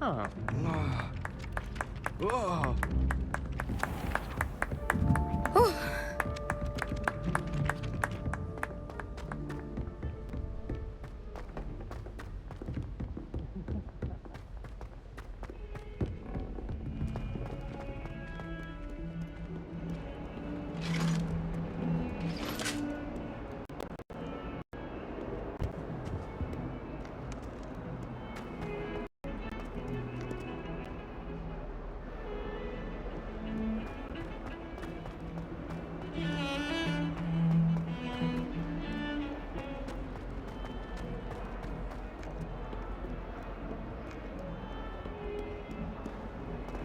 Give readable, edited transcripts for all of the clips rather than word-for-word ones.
Oh.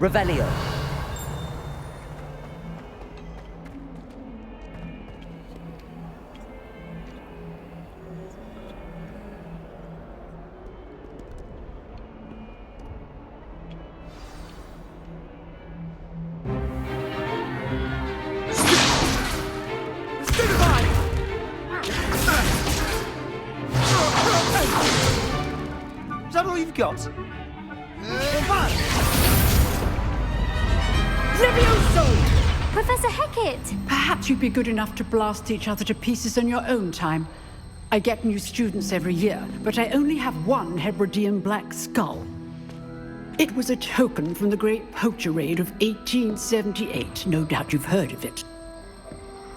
Revelio. Is that all you've got? Levioso! Professor Hecat! Perhaps you'd be good enough to blast each other to pieces in your own time. I get new students every year, but I only have one Hebridean black skull. It was a token from the Great Poacher Raid of 1878. No doubt you've heard of it.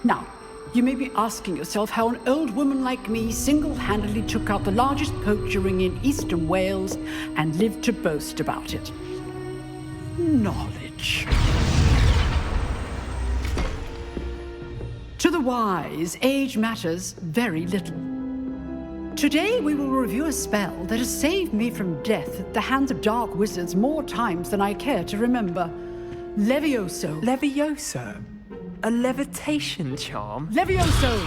Now, you may be asking yourself how an old woman like me single-handedly took out the largest poacher ring in eastern Wales and lived to boast about it. Knowledge. To the wise, age matters very little. Today we will review a spell that has saved me from death at the hands of dark wizards more times than I care to remember. Levioso. Levioso? A levitation charm? Levioso!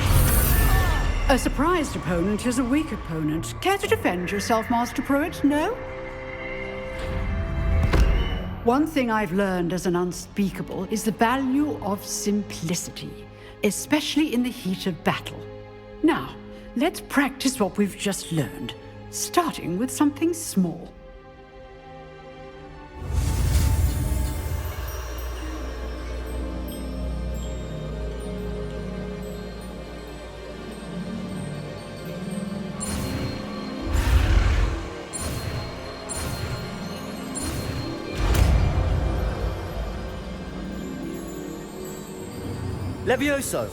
A surprised opponent is a weak opponent. Care to defend yourself, Master Pruitt? No? One thing I've learned as an unspeakable is the value of simplicity, especially in the heat of battle. Now, let's practice what we've just learned, starting with something small. Levioso.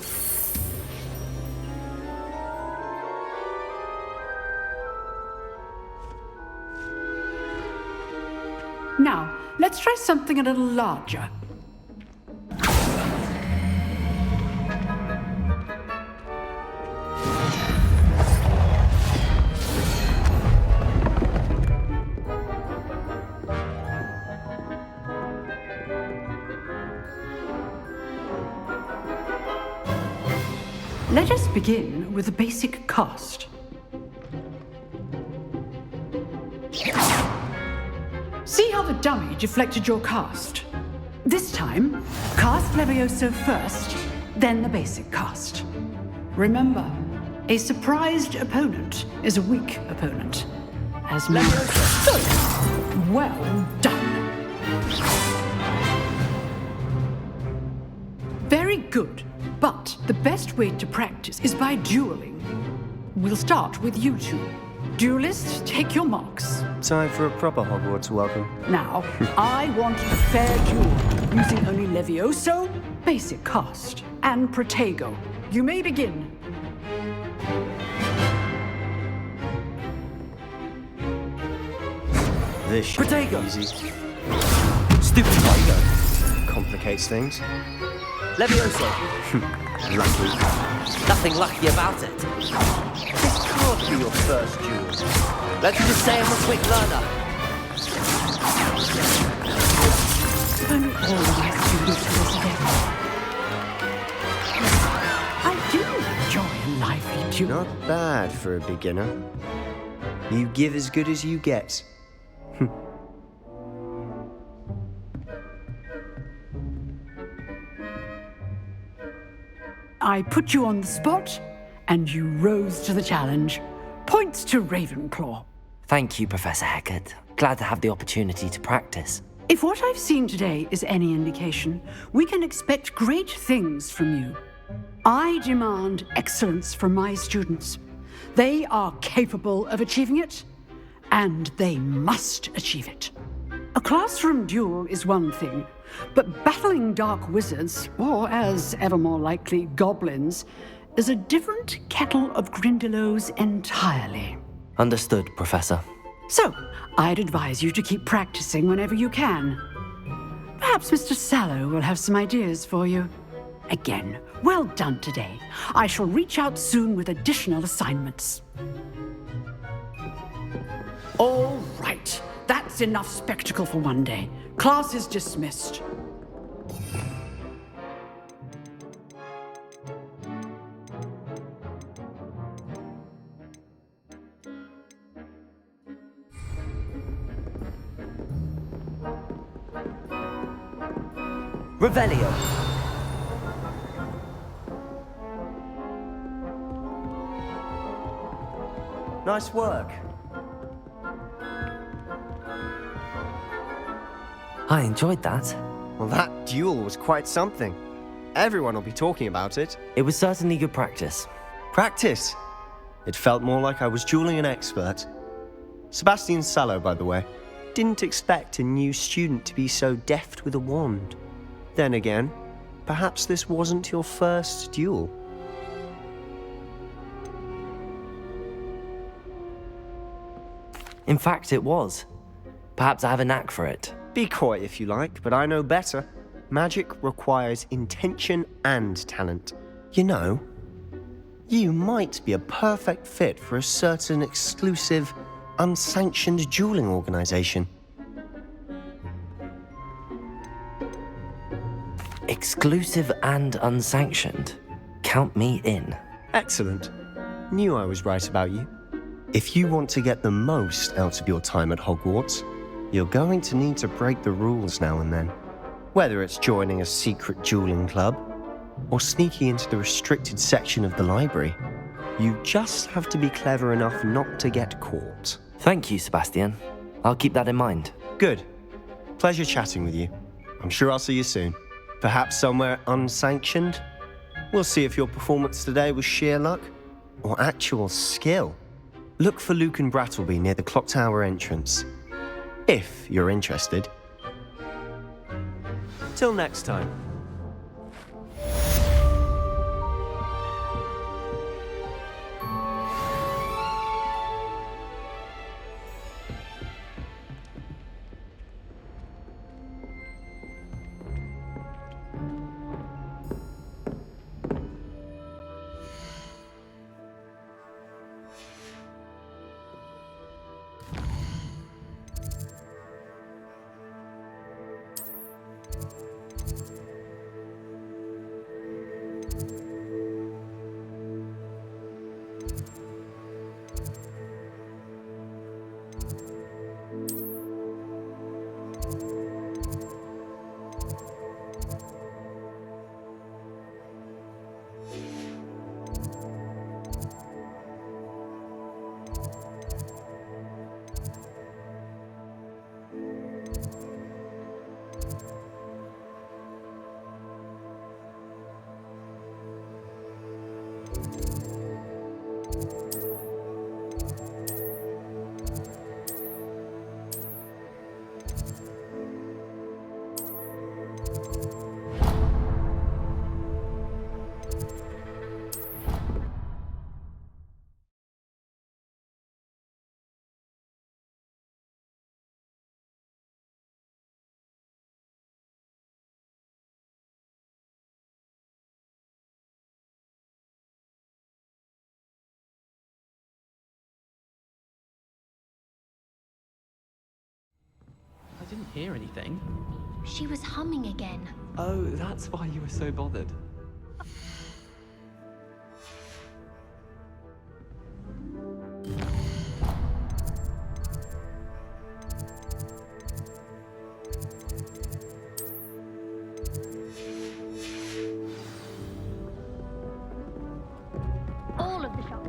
Now, let's try something a little larger. Let us begin with the basic cast. See how the dummy deflected your cast? This time, cast Levioso first, then the basic cast. Remember, a surprised opponent is a weak opponent. As Levioso. Well done. Very good, but the best way to practice is by dueling. We'll start with you two. Duelists, take your marks. Time for a proper Hogwarts welcome. Now, I want a fair duel, using only Levioso, basic cast, and Protego. You may begin. This should be Protego. easy. Stupid Protego. Complicates things. Levioso. Lucky. Nothing lucky about it. This can't be your first duel. Let's just say I'm a quick learner. Only all of my students do this again. I do enjoy a lively duel. Not bad for a beginner. You give as good as you get. I put you on the spot, and you rose to the challenge. Points to Ravenclaw. Thank you, Professor Hecat. Glad to have the opportunity to practice. If what I've seen today is any indication, we can expect great things from you. I demand excellence from my students. They are capable of achieving it, and they must achieve it. A classroom duel is one thing, but battling dark wizards, or as ever more likely, goblins, is a different kettle of Grindylows entirely. Understood, Professor. So, I'd advise you to keep practicing whenever you can. Perhaps Mr. Sallow will have some ideas for you. Again, well done today. I shall reach out soon with additional assignments. All right, that's enough spectacle for one day. Class is dismissed. Revelio. Nice work. I enjoyed that. Well, that duel was quite something. Everyone will be talking about it. It was certainly good practice. Practice. It felt more like I was dueling an expert. Sebastian Sallow, by the way. Didn't expect a new student to be so deft with a wand. Then again, perhaps this wasn't your first duel. In fact, it was. Perhaps I have a knack for it. Be coy if you like, but I know better. Magic requires intention and talent. You know, you might be a perfect fit for a certain exclusive, unsanctioned dueling organization. Exclusive and unsanctioned. Count me in. Excellent. Knew I was right about you. If you want to get the most out of your time at Hogwarts, you're going to need to break the rules now and then. Whether it's joining a secret dueling club, or sneaking into the restricted section of the library, you just have to be clever enough not to get caught. Thank you, Sebastian. I'll keep that in mind. Good. Pleasure chatting with you. I'm sure I'll see you soon. Perhaps somewhere unsanctioned? We'll see if your performance today was sheer luck or actual skill. Look for Luke and Brattleby near the clock tower entrance, if you're interested. Till next time. I didn't hear anything. She was humming again. Oh, that's why you were so bothered. All of the shops.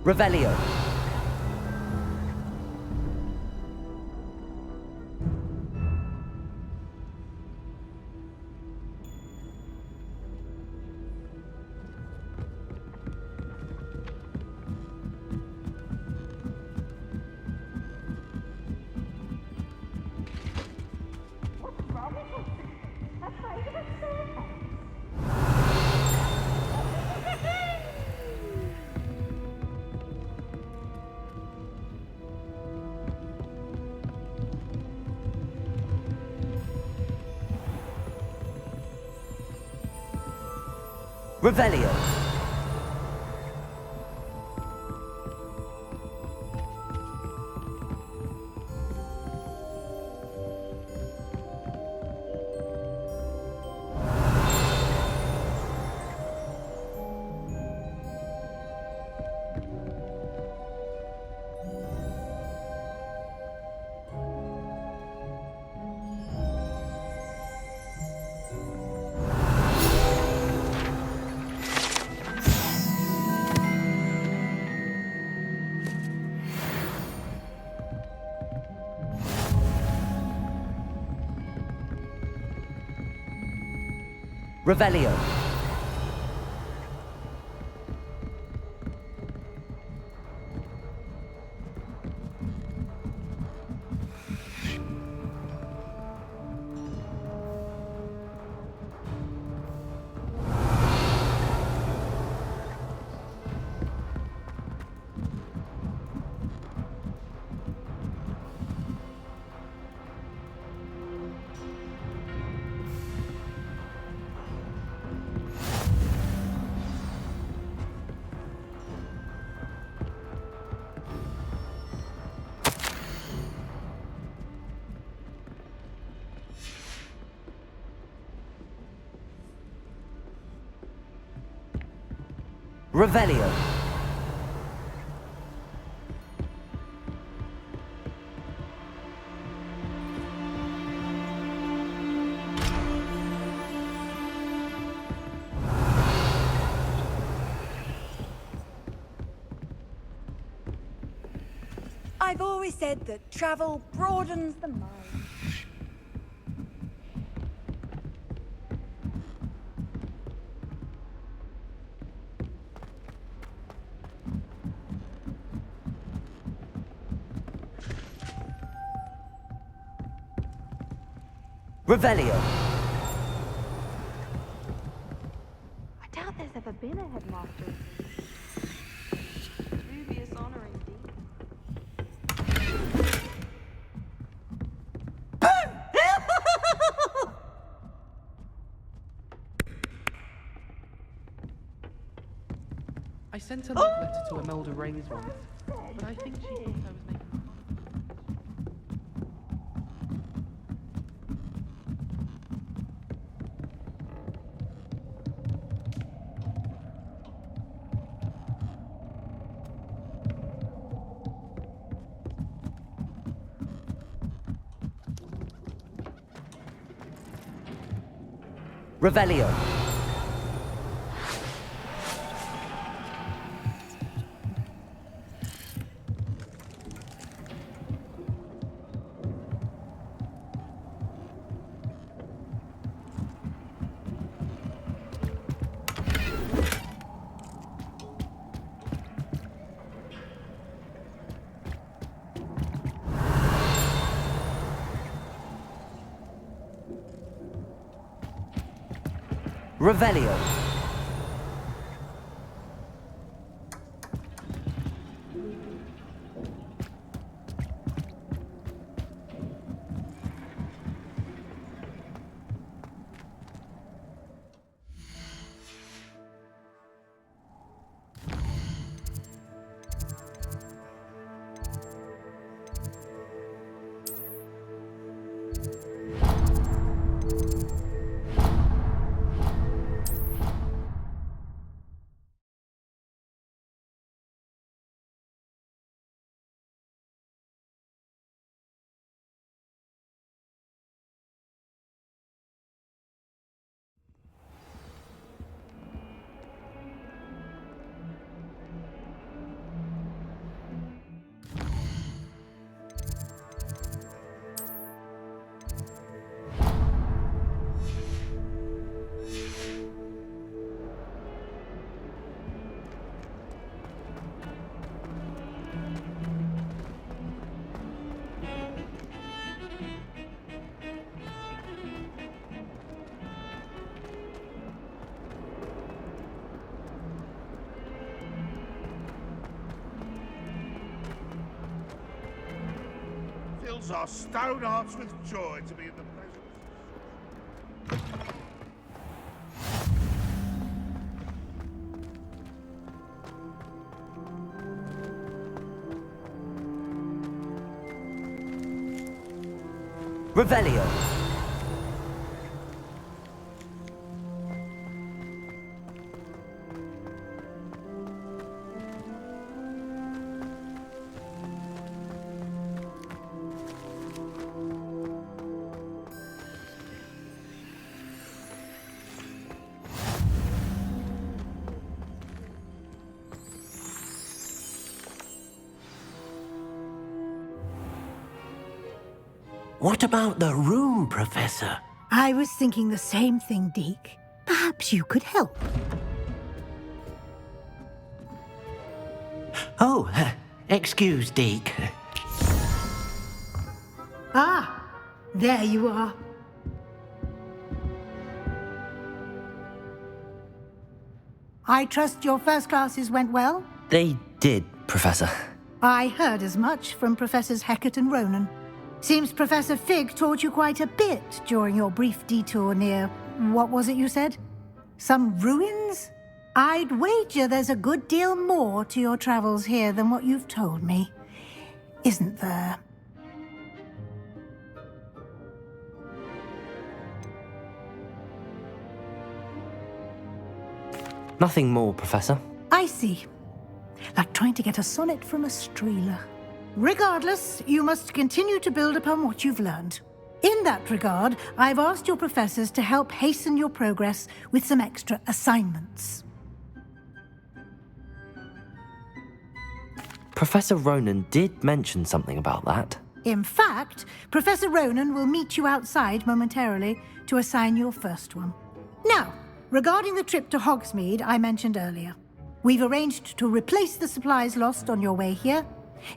Revelio. Revelio. Revelio. Revelio. I've always said that travel broadens the mind. Revelio. I doubt there's ever been a headmaster. Dubious honor indeed. I sent a love letter to Imelda Reyes once, but I think she thought I was making... Revelio. Revelio. fills our stone hearts with joy to be in the presence. Revelio. What about the room, Professor? I was thinking the same thing, Deke. Perhaps you could help. Oh, excuse, Deke. Ah, there you are. I trust your first classes went well? They did, Professor. I heard as much from Professors Hecat and Ronan. Seems Professor Fig taught you quite a bit during your brief detour near... what was it you said? Some ruins? I'd wager there's a good deal more to your travels here than what you've told me. Isn't there? Nothing more, Professor. I see. Like trying to get a sonnet from a streeler. Regardless, you must continue to build upon what you've learned. In that regard, I've asked your professors to help hasten your progress with some extra assignments. Professor Ronan did mention something about that. In fact, Professor Ronan will meet you outside momentarily to assign your first one. Now, regarding the trip to Hogsmeade I mentioned earlier, we've arranged to replace the supplies lost on your way here,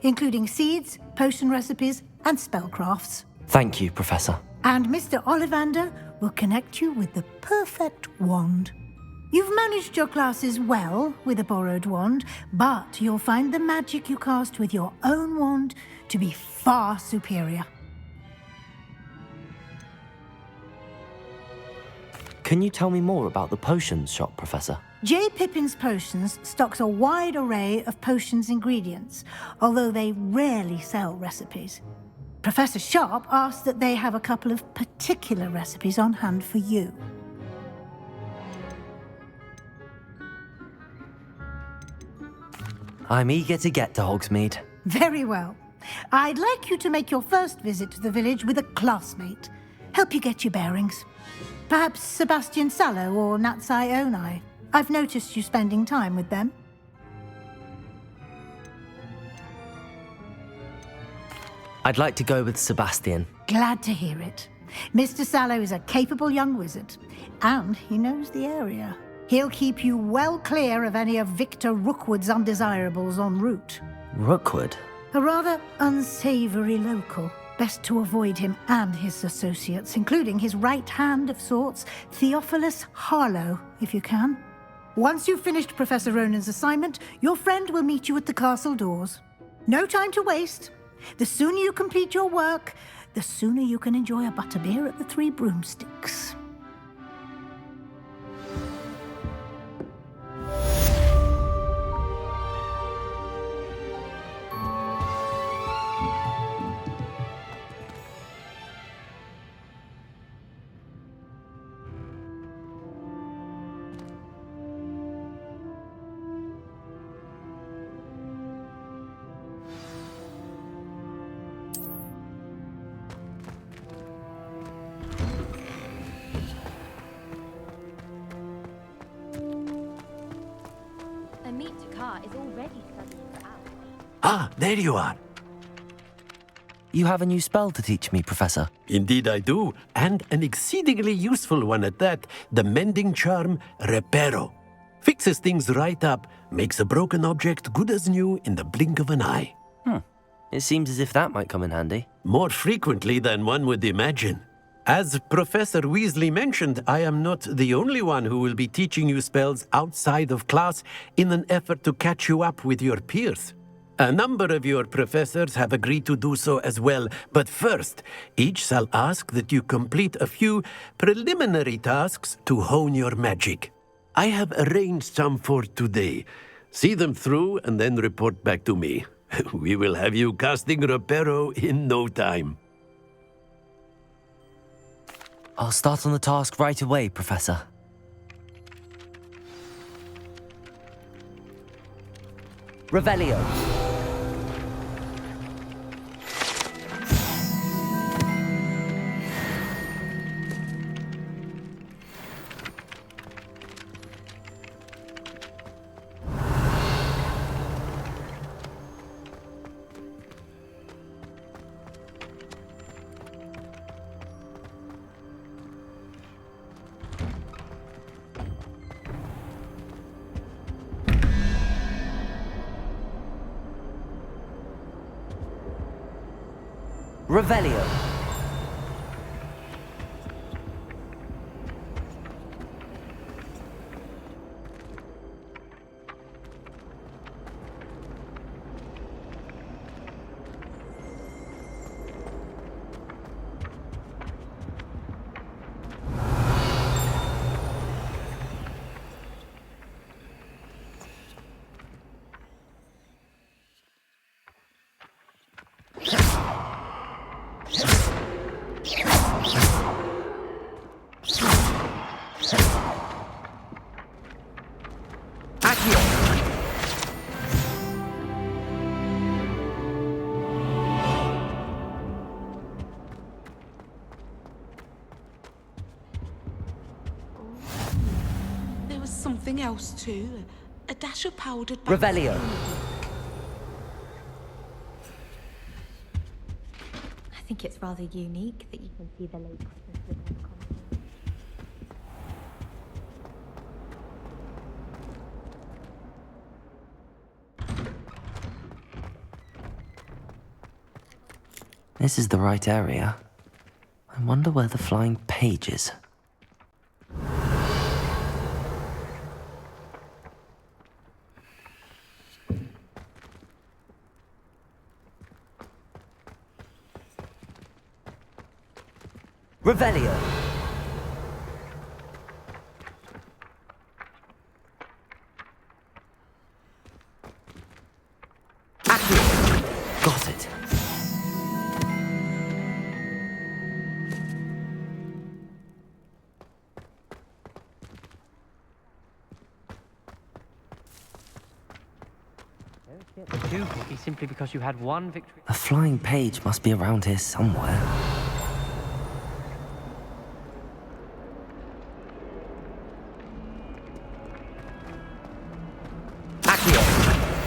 including seeds, potion recipes, and spellcrafts. Thank you, Professor. And Mr. Ollivander will connect you with the perfect wand. You've managed your classes well with a borrowed wand, but you'll find the magic you cast with your own wand to be far superior. Can you tell me more about the potions shop, Professor? J. Pippin's Potions stocks a wide array of potions ingredients, although they rarely sell recipes. Professor Sharp asked that they have a couple of particular recipes on hand for you. I'm eager to get to Hogsmeade. Very well. I'd like you to make your first visit to the village with a classmate. Help you get your bearings. Perhaps Sebastian Sallow or Natsai Onai. I've noticed you spending time with them. I'd like to go with Sebastian. Glad to hear it. Mr. Sallow is a capable young wizard, and he knows the area. He'll keep you well clear of any of Victor Rookwood's undesirables en route. Rookwood? A rather unsavory local. Best to avoid him and his associates, including his right hand of sorts, Theophilus Harlow, if you can. Once you've finished Professor Ronan's assignment, your friend will meet you at the castle doors. No time to waste. The sooner you complete your work, the sooner you can enjoy a butterbeer at the Three Broomsticks. Is already studying for hours. Ah, there you are. You have a new spell to teach me, Professor. Indeed I do, and an exceedingly useful one at that, the mending charm Reparo. Fixes things right up, makes a broken object good as new in the blink of an eye. It seems as if that might come in handy. More frequently than one would imagine. As Professor Weasley mentioned, I am not the only one who will be teaching you spells outside of class in an effort to catch you up with your peers. A number of your professors have agreed to do so as well, but first, each shall ask that you complete a few preliminary tasks to hone your magic. I have arranged some for today. See them through and then report back to me. We will have you casting Reparo in no time. I'll start on the task right away, Professor. Revelio. Revelio. There was something else too. A dash of powdered... Revelio. I think it's rather unique that you can see the late Christmas within the common. This is the right area. I wonder where the flying page is. Revelio. Accio. Got it. Too picky simply because you had one victory. The flying page must be around here somewhere.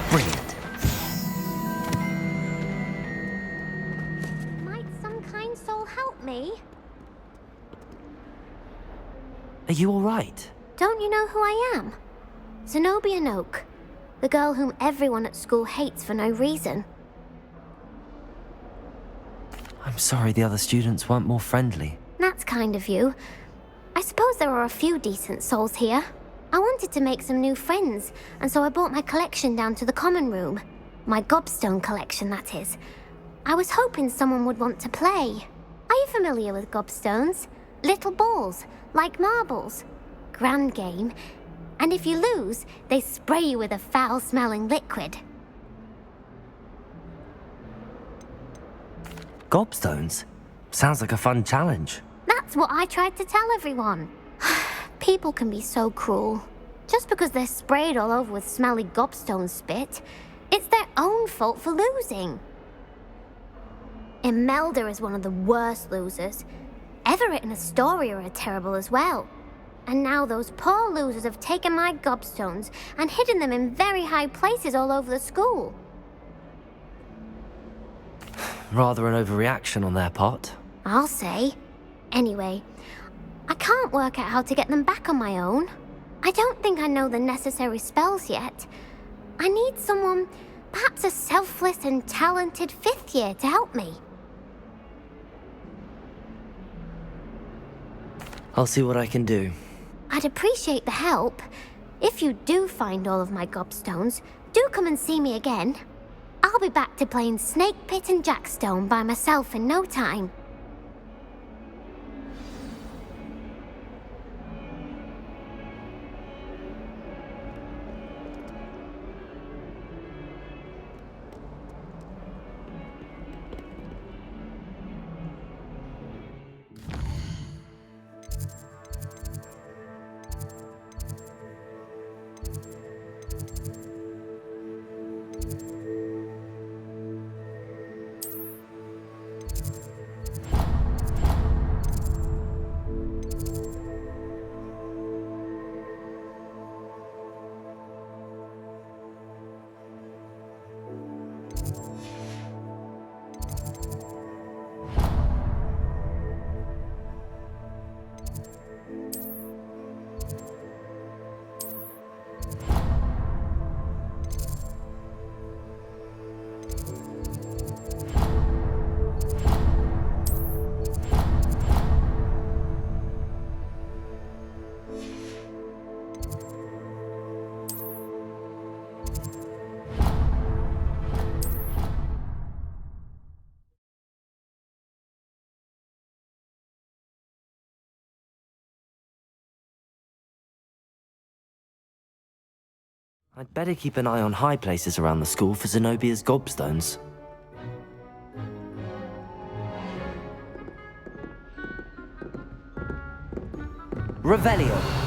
Brilliant. Might some kind soul help me? Are you all right? Don't you know who I am? Zenobia Noak, the girl whom everyone at school hates for no reason. I'm sorry the other students weren't more friendly. That's kind of you. I suppose there are a few decent souls here. I wanted to make some new friends, and so I brought my collection down to the common room. My gobstone collection, that is. I was hoping someone would want to play. Are you familiar with gobstones? Little balls, like marbles. Grand game. And if you lose, they spray you with a foul-smelling liquid. Gobstones? Sounds like a fun challenge. That's what I tried to tell everyone. People can be so cruel. Just because they're sprayed all over with smelly gobstone spit, it's their own fault for losing. Imelda is one of the worst losers. Everett and Astoria are terrible as well. And now those poor losers have taken my gobstones and hidden them in very high places all over the school. Rather an overreaction on their part. I'll say. Anyway, I can't work out how to get them back on my own. I don't think I know the necessary spells yet. I need someone, perhaps a selfless and talented fifth year to help me. I'll see what I can do. I'd appreciate the help. If you do find all of my gobstones, do come and see me again. I'll be back to playing Snake Pit and Jackstone by myself in no time. I'd better keep an eye on high places around the school for Zenobia's gobstones. Revelio!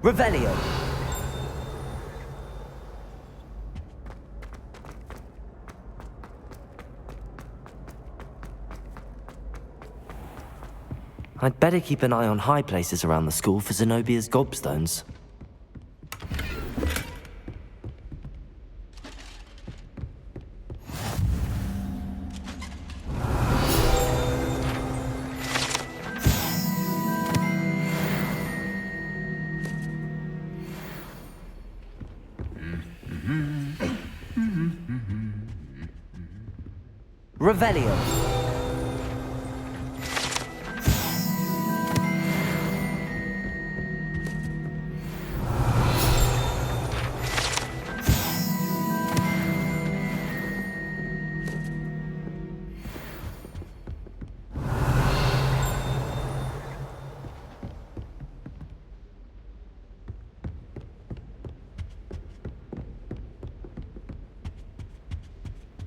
Revelio! I'd better keep an eye on high places around the school for Zenobia's gobstones. Revelio!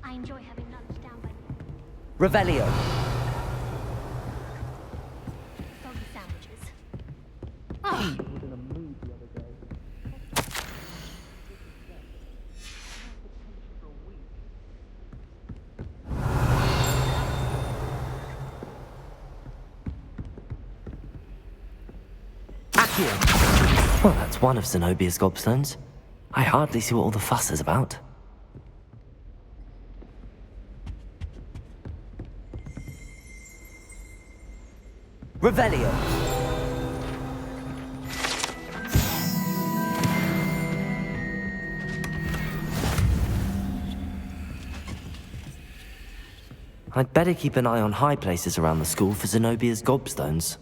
I enjoy having lunch down by Revelio! soggy sandwiches. Accio! Well, that's one of Zenobia's gobstones. I hardly see what all the fuss is about. Revelio! I'd better keep an eye on high places around the school for Zenobia's gobstones.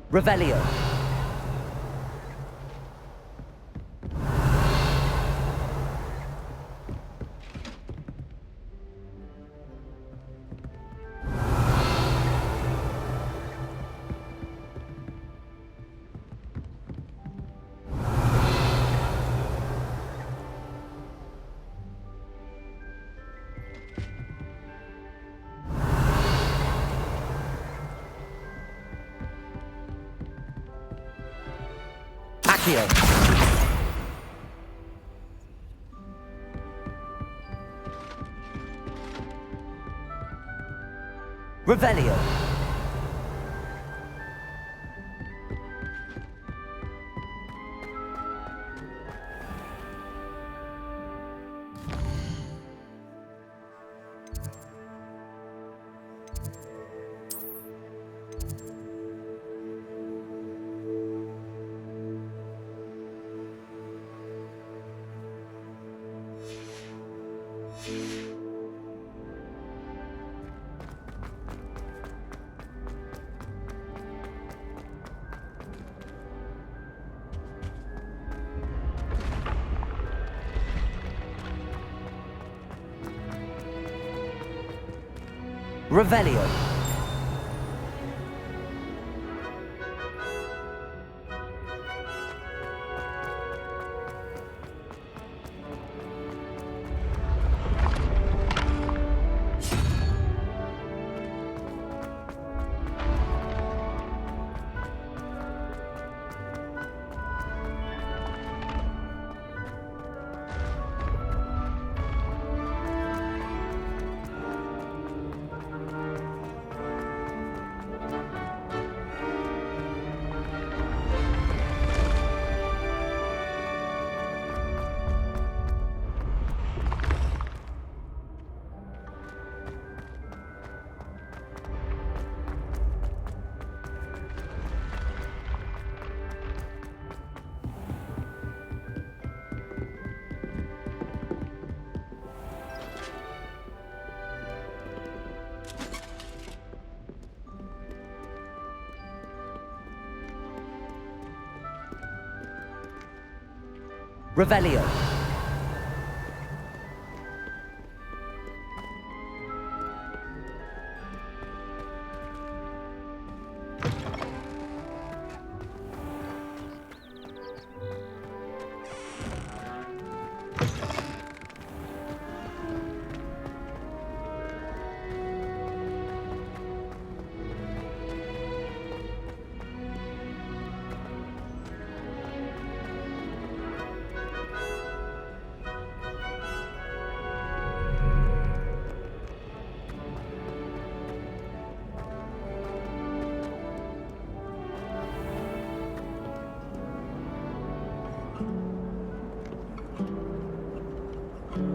Revelio! Accio. Revelio. Revelio. Revelio.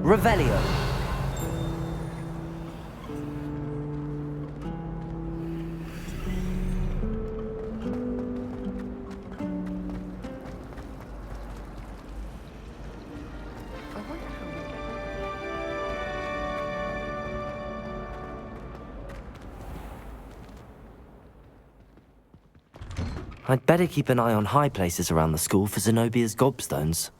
Revelio. I'd better keep an eye on high places around the school for Zenobia's gobstones.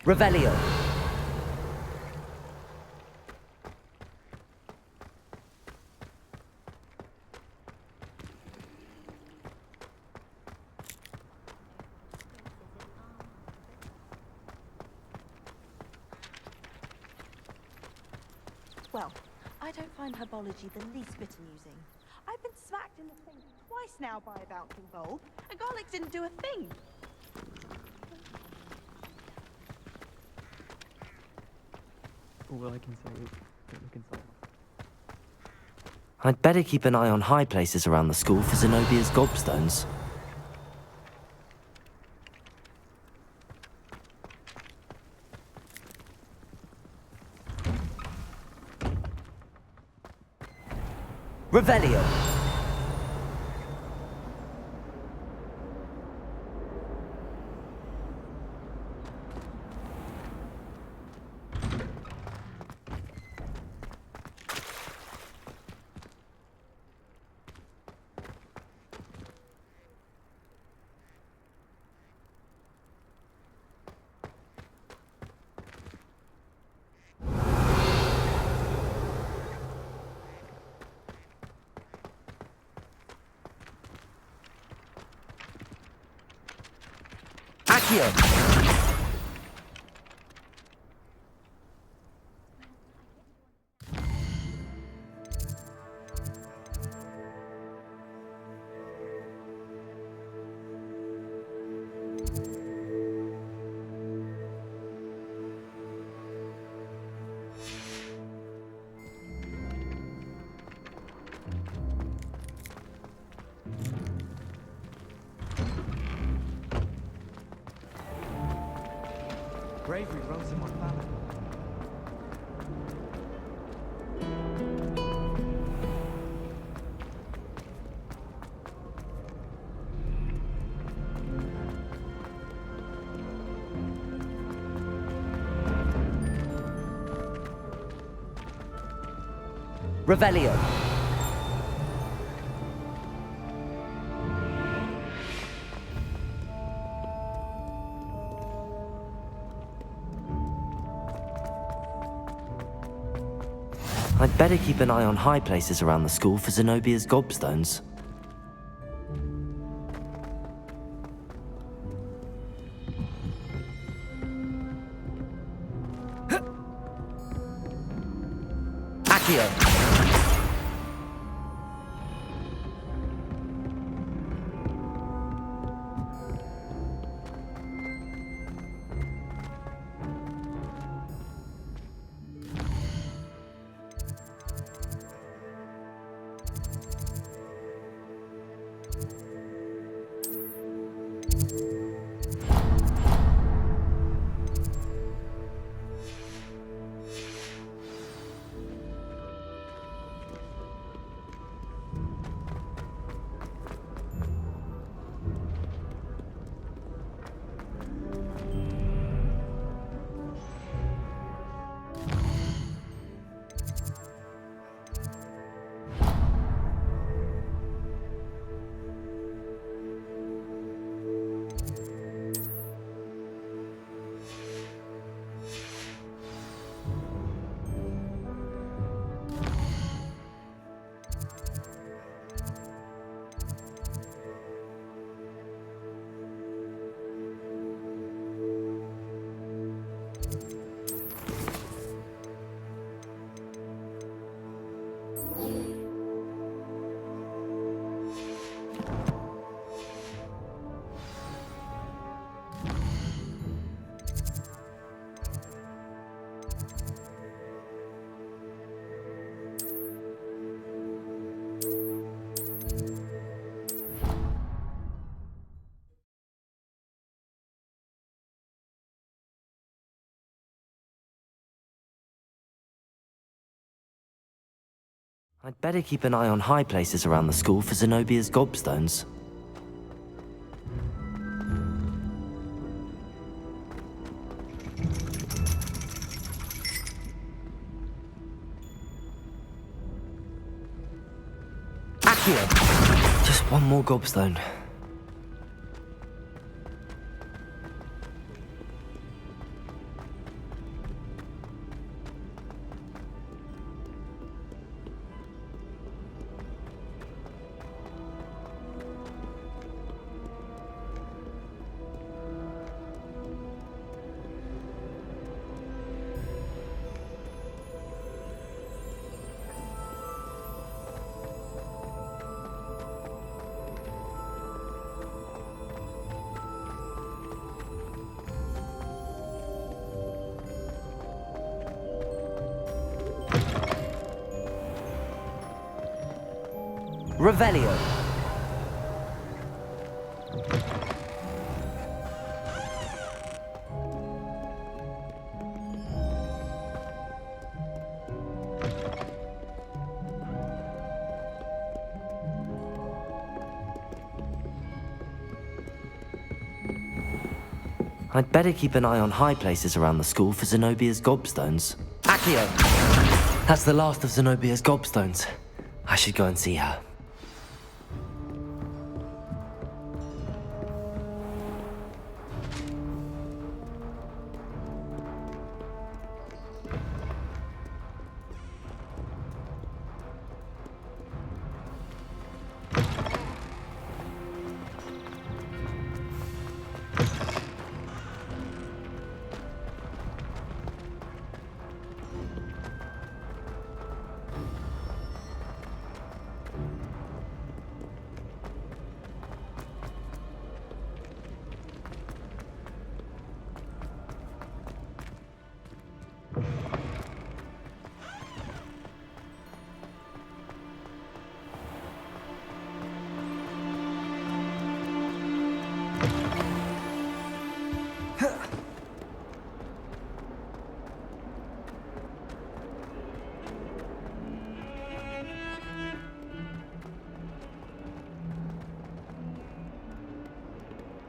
Revelio. Well, I don't find herbology the least bit amusing. I've been smacked in the face twice now by a bouncing bulb, and garlic didn't do a thing. All I can say is, don't look inside. I'd better keep an eye on high places around the school for Zenobia's gobstones. Revelio. Accio! Bravery runs in my family. Revelio. I'd better keep an eye on high places around the school for Zenobia's gobstones. Accio! I'd better keep an eye on high places around the school for Zenobia's gobstones. Accio! Just one more gobstone. Revelio. I'd better keep an eye on high places around the school for Zenobia's gobstones. Accio! That's the last of Zenobia's gobstones. I should go and see her.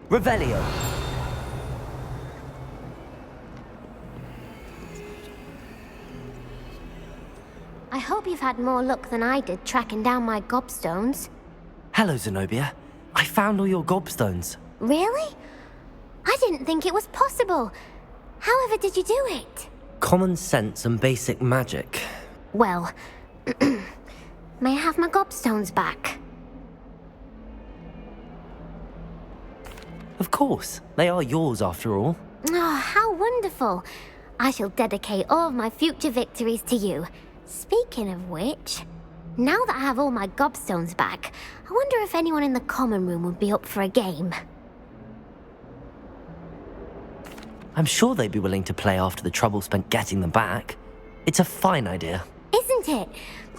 Revelio. I hope you've had more luck than I did tracking down my gobstones. Hello, Zenobia. I found all your gobstones. Really? I didn't think it was possible. However did you do it? Common sense and basic magic. Well, may I have my gobstones back? Of course. They are yours after all. Oh, how wonderful. I shall dedicate all of my future victories to you. Speaking of which, now that I have all my gobstones back, I wonder if anyone in the common room would be up for a game. I'm sure they'd be willing to play after the trouble spent getting them back. It's a fine idea. Isn't it?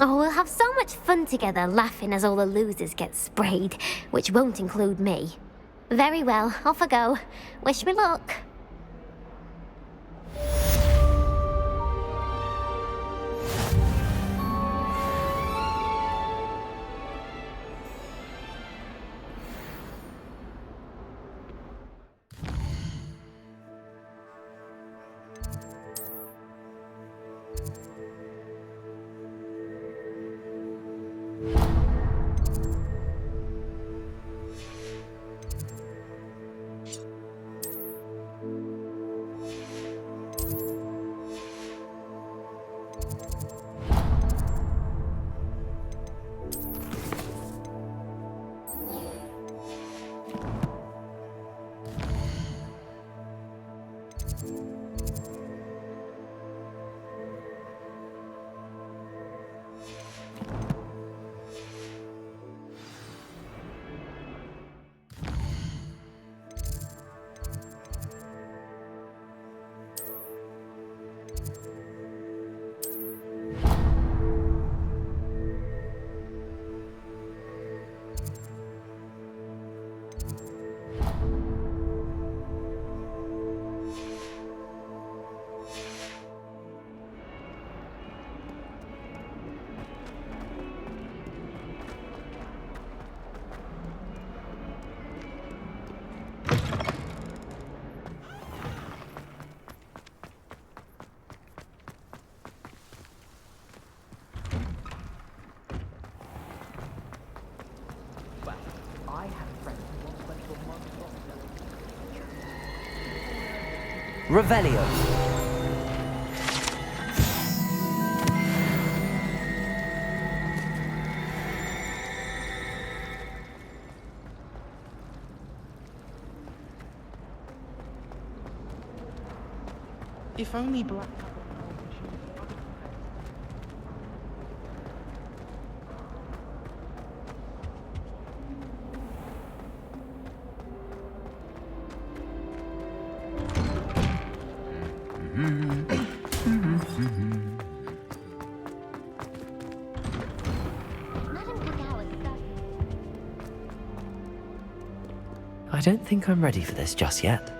Oh, we'll have so much fun together laughing as all the losers get sprayed, which won't include me. Very well, off I go. Wish me luck. Revelio. If only Black... I don't think I'm ready for this just yet.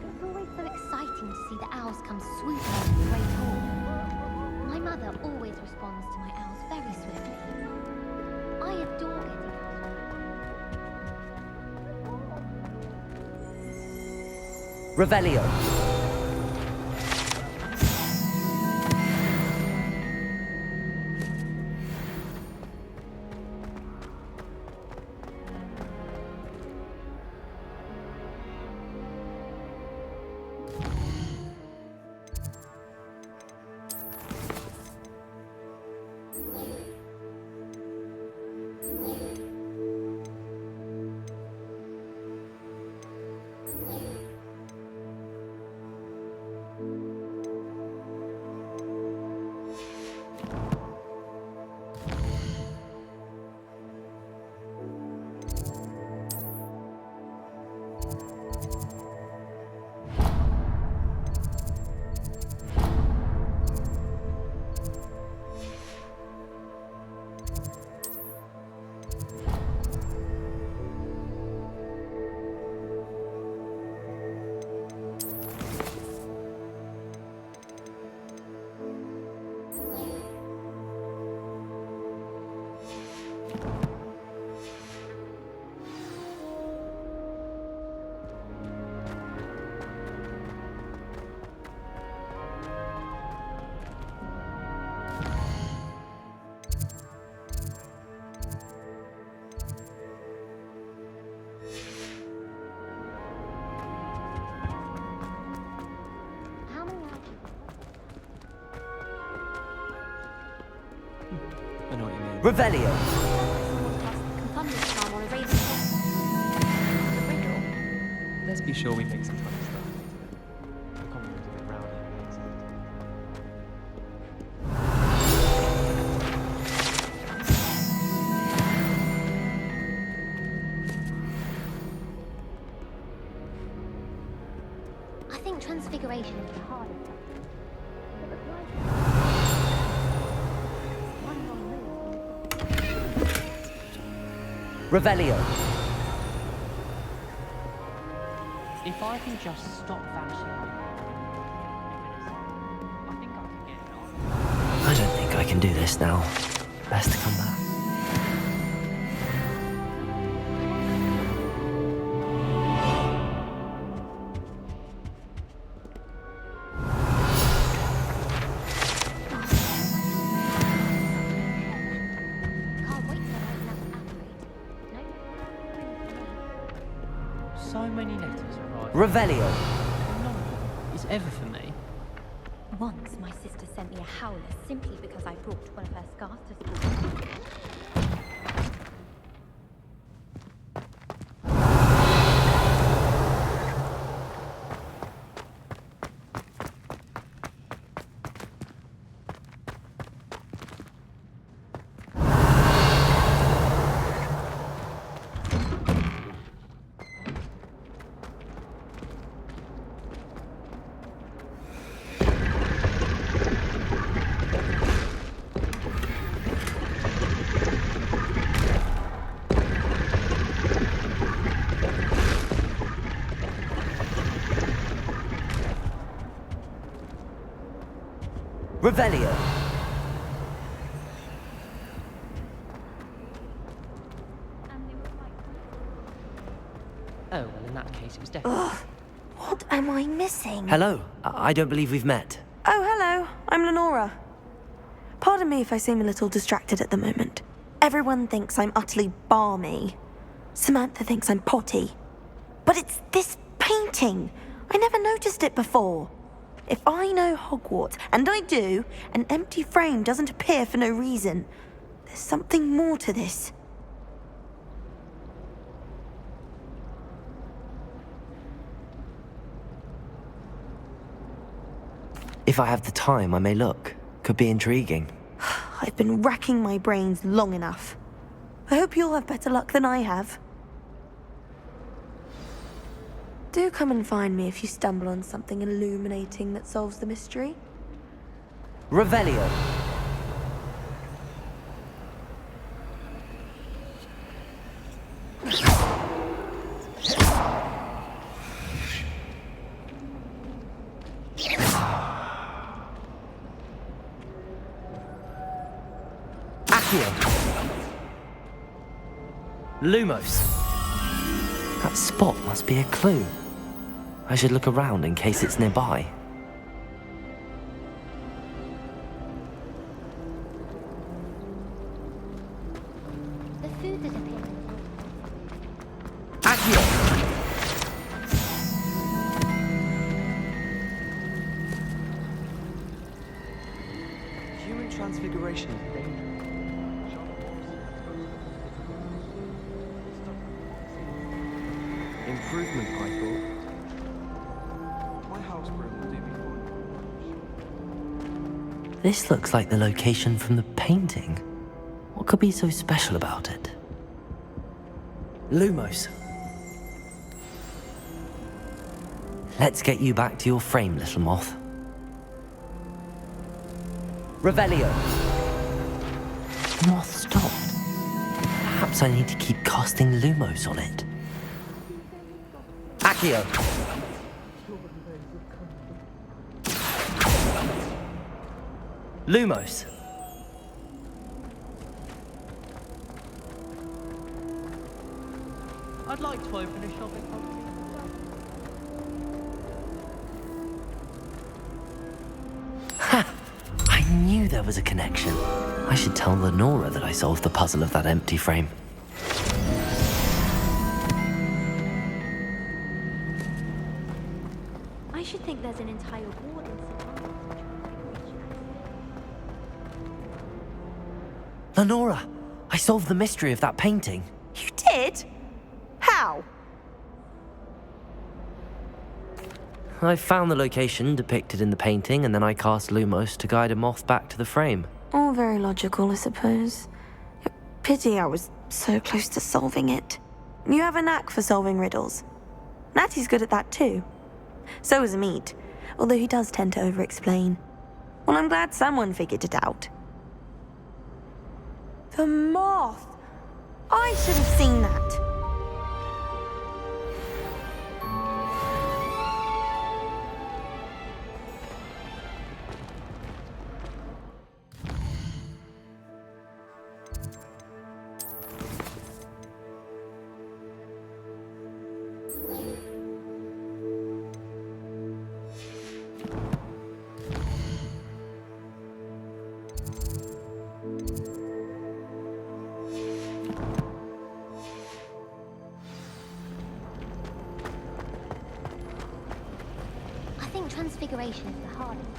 It's always so exciting to see the owls come swooping over the Great Hall. My mother always responds to my owls very swiftly. I adore getting owls. Revelio. Revelio. Let's be sure we make some funny stuff into it. The common room's a bit rowdy, isn't it? I think transfiguration is the hardest. Revelio. If I can just stop vanishing, I think I can get it on. I don't think I can do this now. Best to come back. So many letters arrive. Revelio. None of them is ever for me. Once my sister sent me a howler simply because I brought one of her scarves to school. Revelio. Oh, well, in that case, it was definitely. What am I missing? Hello. I don't believe we've met. Oh, hello. I'm Lenora. Pardon me if I seem a little distracted at the moment. Everyone thinks I'm utterly balmy. Samantha thinks I'm potty. But it's this painting. I never noticed it before. If I know Hogwarts, and I do, an empty frame doesn't appear for no reason. There's something more to this. If I have the time, I may look. Could be intriguing. I've been racking my brains long enough. I hope you'll have better luck than I have. Do come and find me if you stumble on something illuminating that solves the mystery. Revelio. Accio. Lumos. That spot must be a clue. I should look around in case it's nearby. The food that appeared. Accio. Human transfiguration is dangerous. Improvement, I thought. My house broom will do me fine. This looks like the location from the painting. What could be so special about it? Lumos. Let's get you back to your frame, little moth. Revelio. The moth stopped. Perhaps I need to keep casting Lumos on it. Accio. Lumos. I'd like to open a shop in Hogwarts. Ha! I knew there was a connection. I should tell Lenora that I solved the puzzle of that empty frame. I should think there's an entire warden. Lenora, I solved the mystery of that painting. You did? How? I found the location depicted in the painting, and then I cast Lumos to guide a moth back to the frame. All very logical, I suppose. Pity I was so close to solving it. You have a knack for solving riddles. Natty's good at that too. So is Amit, although he does tend to over-explain. Well, I'm glad someone figured it out. The moth! I should have seen that. I think transfiguration is the hardest.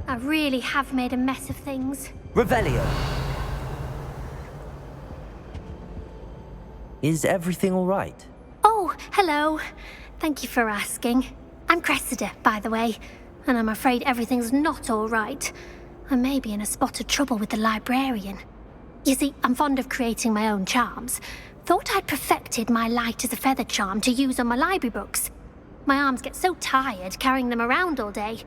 I really have made a mess of things. Revelio! Is everything all right? Oh, hello. Thank you for asking. I'm Cressida, by the way, and I'm afraid everything's not all right. I may be in a spot of trouble with the librarian. You see, I'm fond of creating my own charms. Thought I'd perfected my light as a feather charm to use on my library books. My arms get so tired carrying them around all day.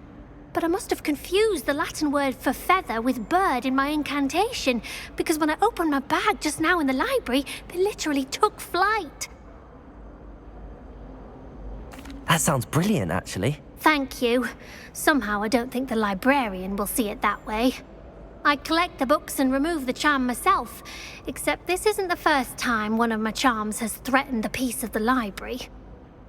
But I must have confused the Latin word for feather with bird in my incantation, because when I opened my bag just now in the library, they literally took flight. That sounds brilliant, actually. Thank you. Somehow I don't think the librarian will see it that way. I collect the books and remove the charm myself, except this isn't the first time one of my charms has threatened the peace of the library.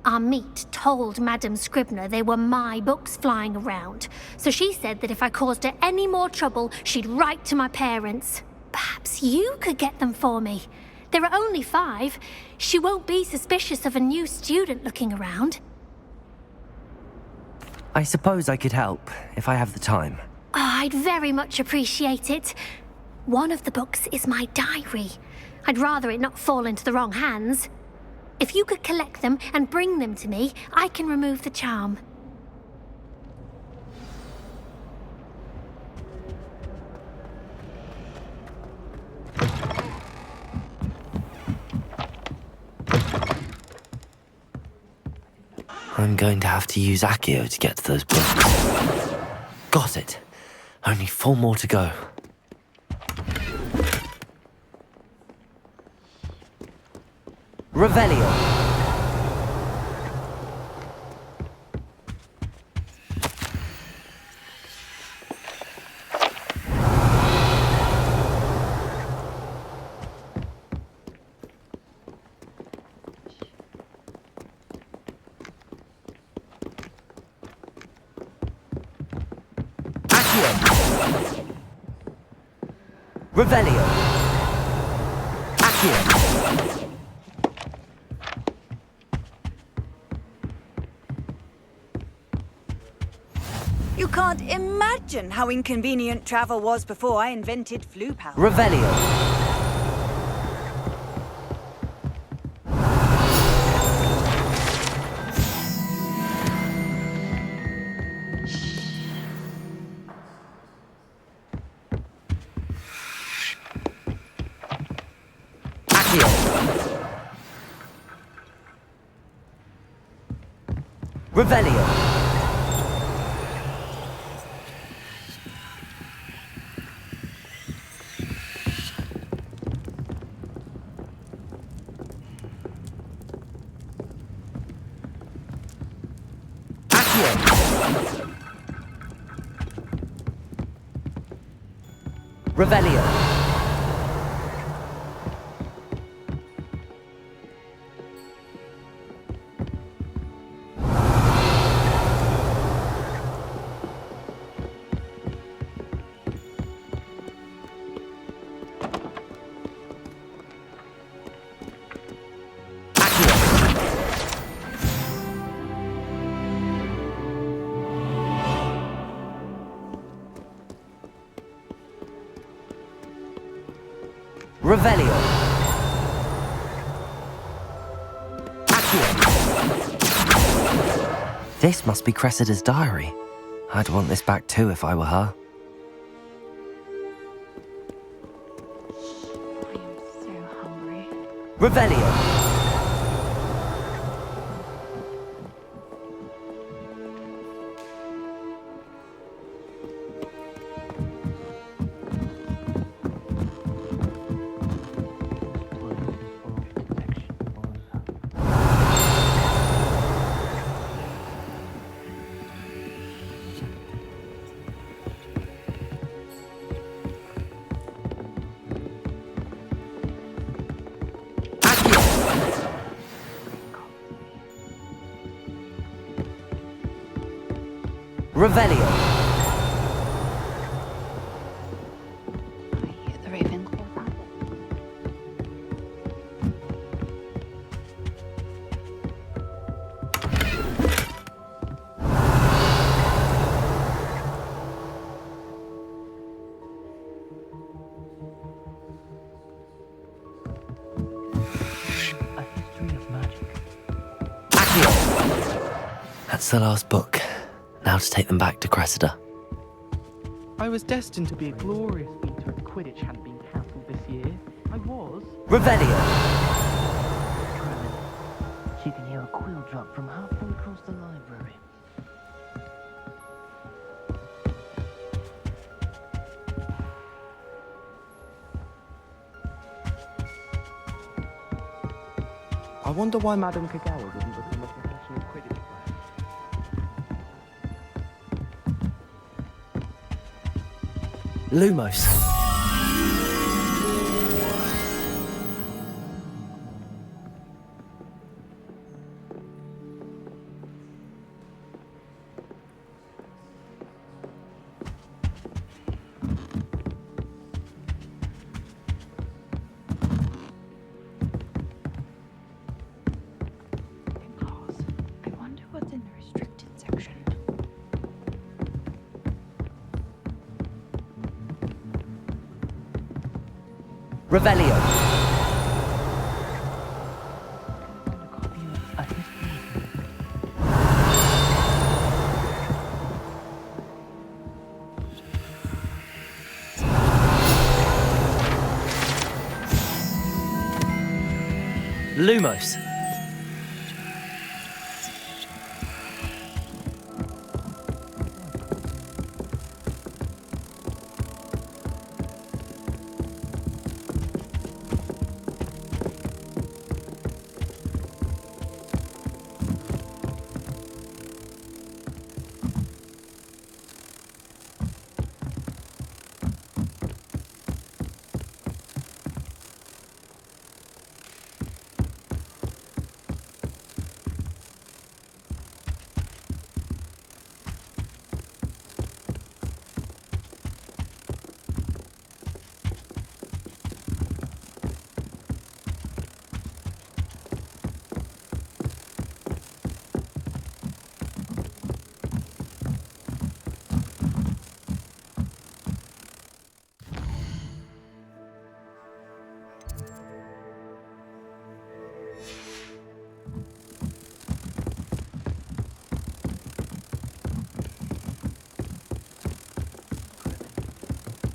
Amit told Madame Scribner they were my books flying around, so she said that if I caused her any more trouble, she'd write to my parents. Perhaps you could get them for me. There are only 5. She won't be suspicious of a new student looking around. I suppose I could help, if I have the time. Oh, I'd very much appreciate it. One of the books is my diary. I'd rather it not fall into the wrong hands. If you could collect them and bring them to me, I can remove the charm. I'm going to have to use Accio to get to those books. Got it. Only 4 more to go. Revelio. Revelio. Accio. You can't imagine how inconvenient travel was before I invented flu powder. Revelio. Revelio. Accio. Revelio. Revelio. Accio. This must be Cressida's diary. I'd want this back too if I were her. I am so hungry. Revelio. Revelio. I hear the Ravenclaw rabbit. A history of magic. Accio. That's the last book. Now to take them back to Cressida. I was destined to be a glorious feater if Quidditch hadn't been cancelled this year. I was. Revelio. She can hear a quill drop from halfway across the library. I wonder why Madame Kagawa didn't become a professional Quidditch player. Lumos. I wonder what's in the restricted section. Revelio. Lumos.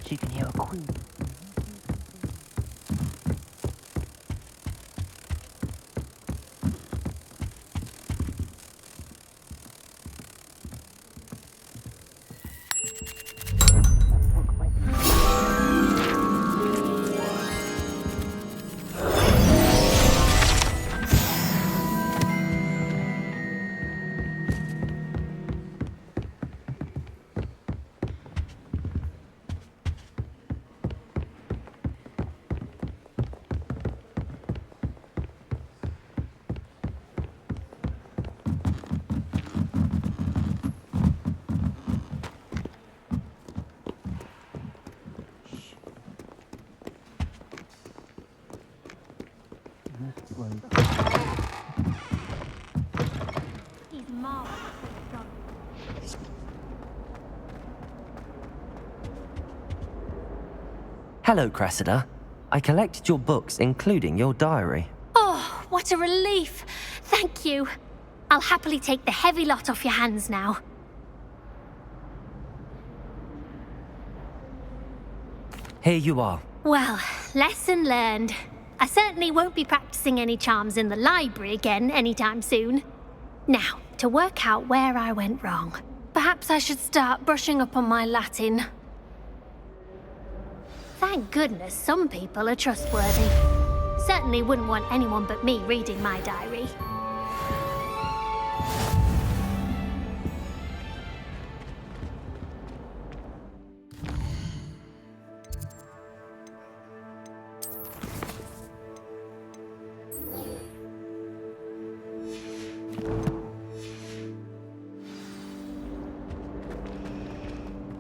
She can hear a quill. He's marvelous. Hello, Cressida. I collected your books, including your diary. Oh, what a relief. Thank you. I'll happily take the heavy lot off your hands now. Here you are. Well, lesson learned. I certainly won't be practicing any charms in the library again anytime soon. Now, to work out where I went wrong. Perhaps I should start brushing up on my Latin. Thank goodness some people are trustworthy. Certainly wouldn't want anyone but me reading my diary.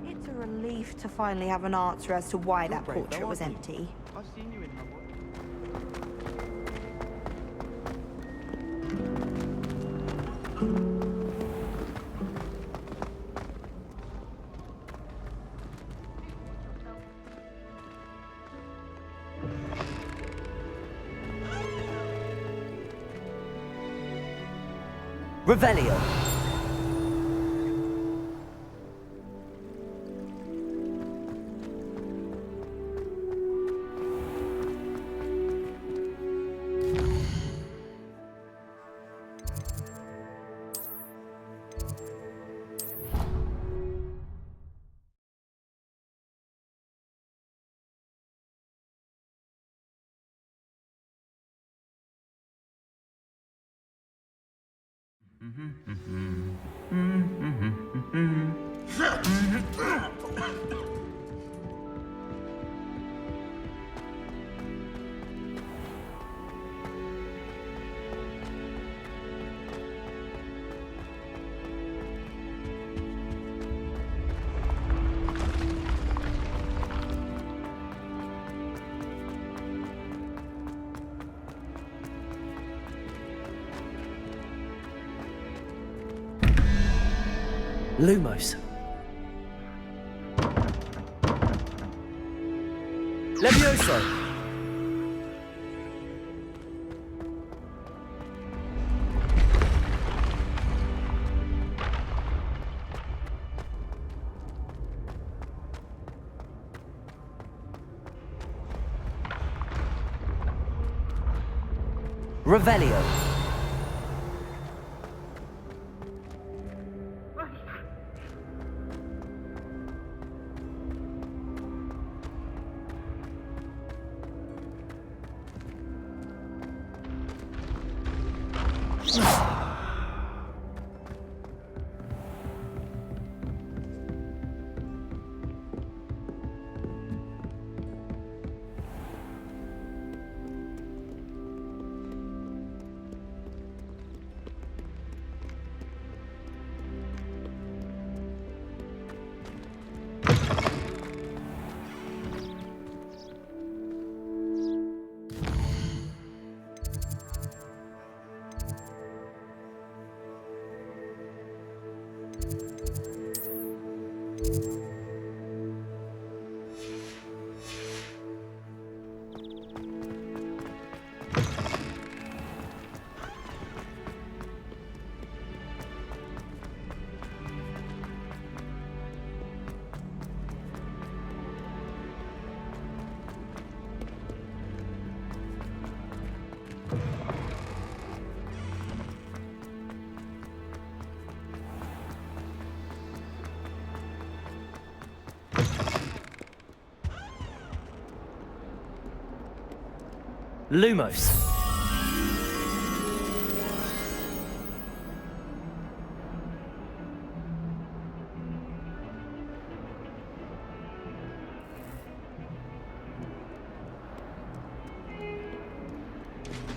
It's a relief to finally have an answer as to why that portrait was empty. I've seen you in Hogwarts. Revelio. Lumos. Levioso. Revelio. Lumos.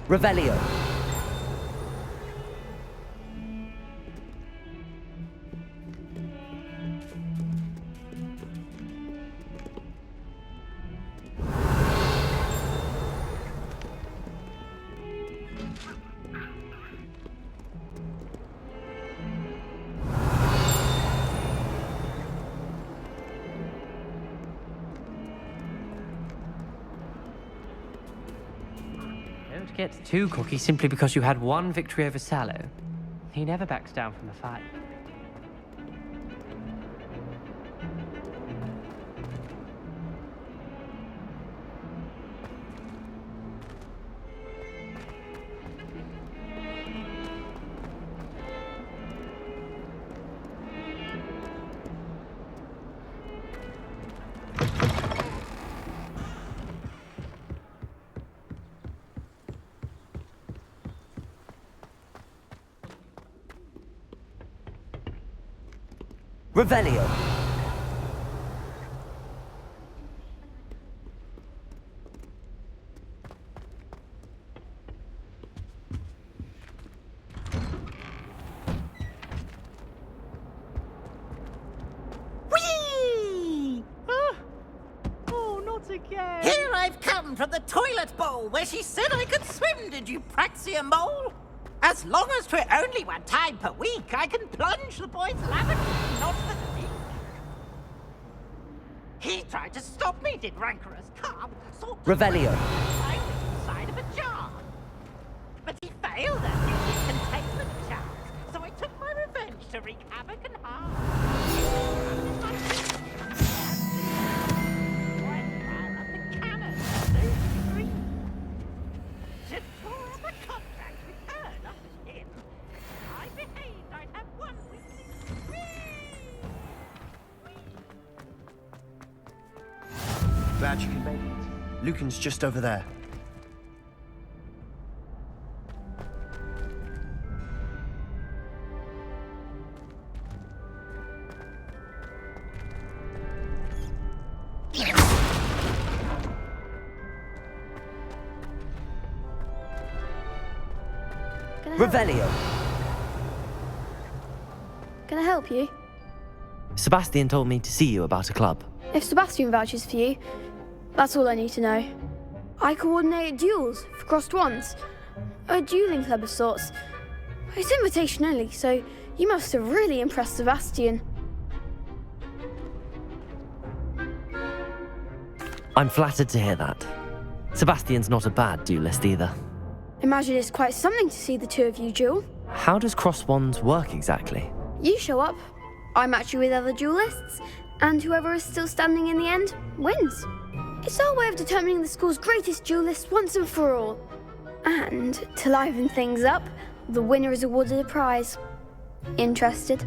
Revelio. get too cocky simply because you had one victory over Sallow. He never backs down from a fight. Revelio. Whee! Oh, not again! Here I've come from the toilet bowl where she said I could swim, did you praxia mole? As long as 'twere only one time per week, I can plunge the boy's lavatory, not the leak. He tried to stop me, did rancorous carp. Revelio. Inside of a jar. But he failed at his containment chart, so I took my revenge to wreak havoc and harm. Glad you can make it. Lucan's just over there. Revelio. Can I help you? Sebastian told me to see you about a club. If Sebastian vouches for you, that's all I need to know. I coordinate duels for crossed ones. A dueling club of sorts. It's invitation only, so you must have really impressed Sebastian. I'm flattered to hear that. Sebastian's not a bad duelist either. Imagine it's quite something to see the two of you duel. How does cross wands work exactly? You show up, I match you with other duelists, and whoever is still standing in the end wins. It's our way of determining the school's greatest duelist once and for all. And to liven things up, the winner is awarded a prize. Interested?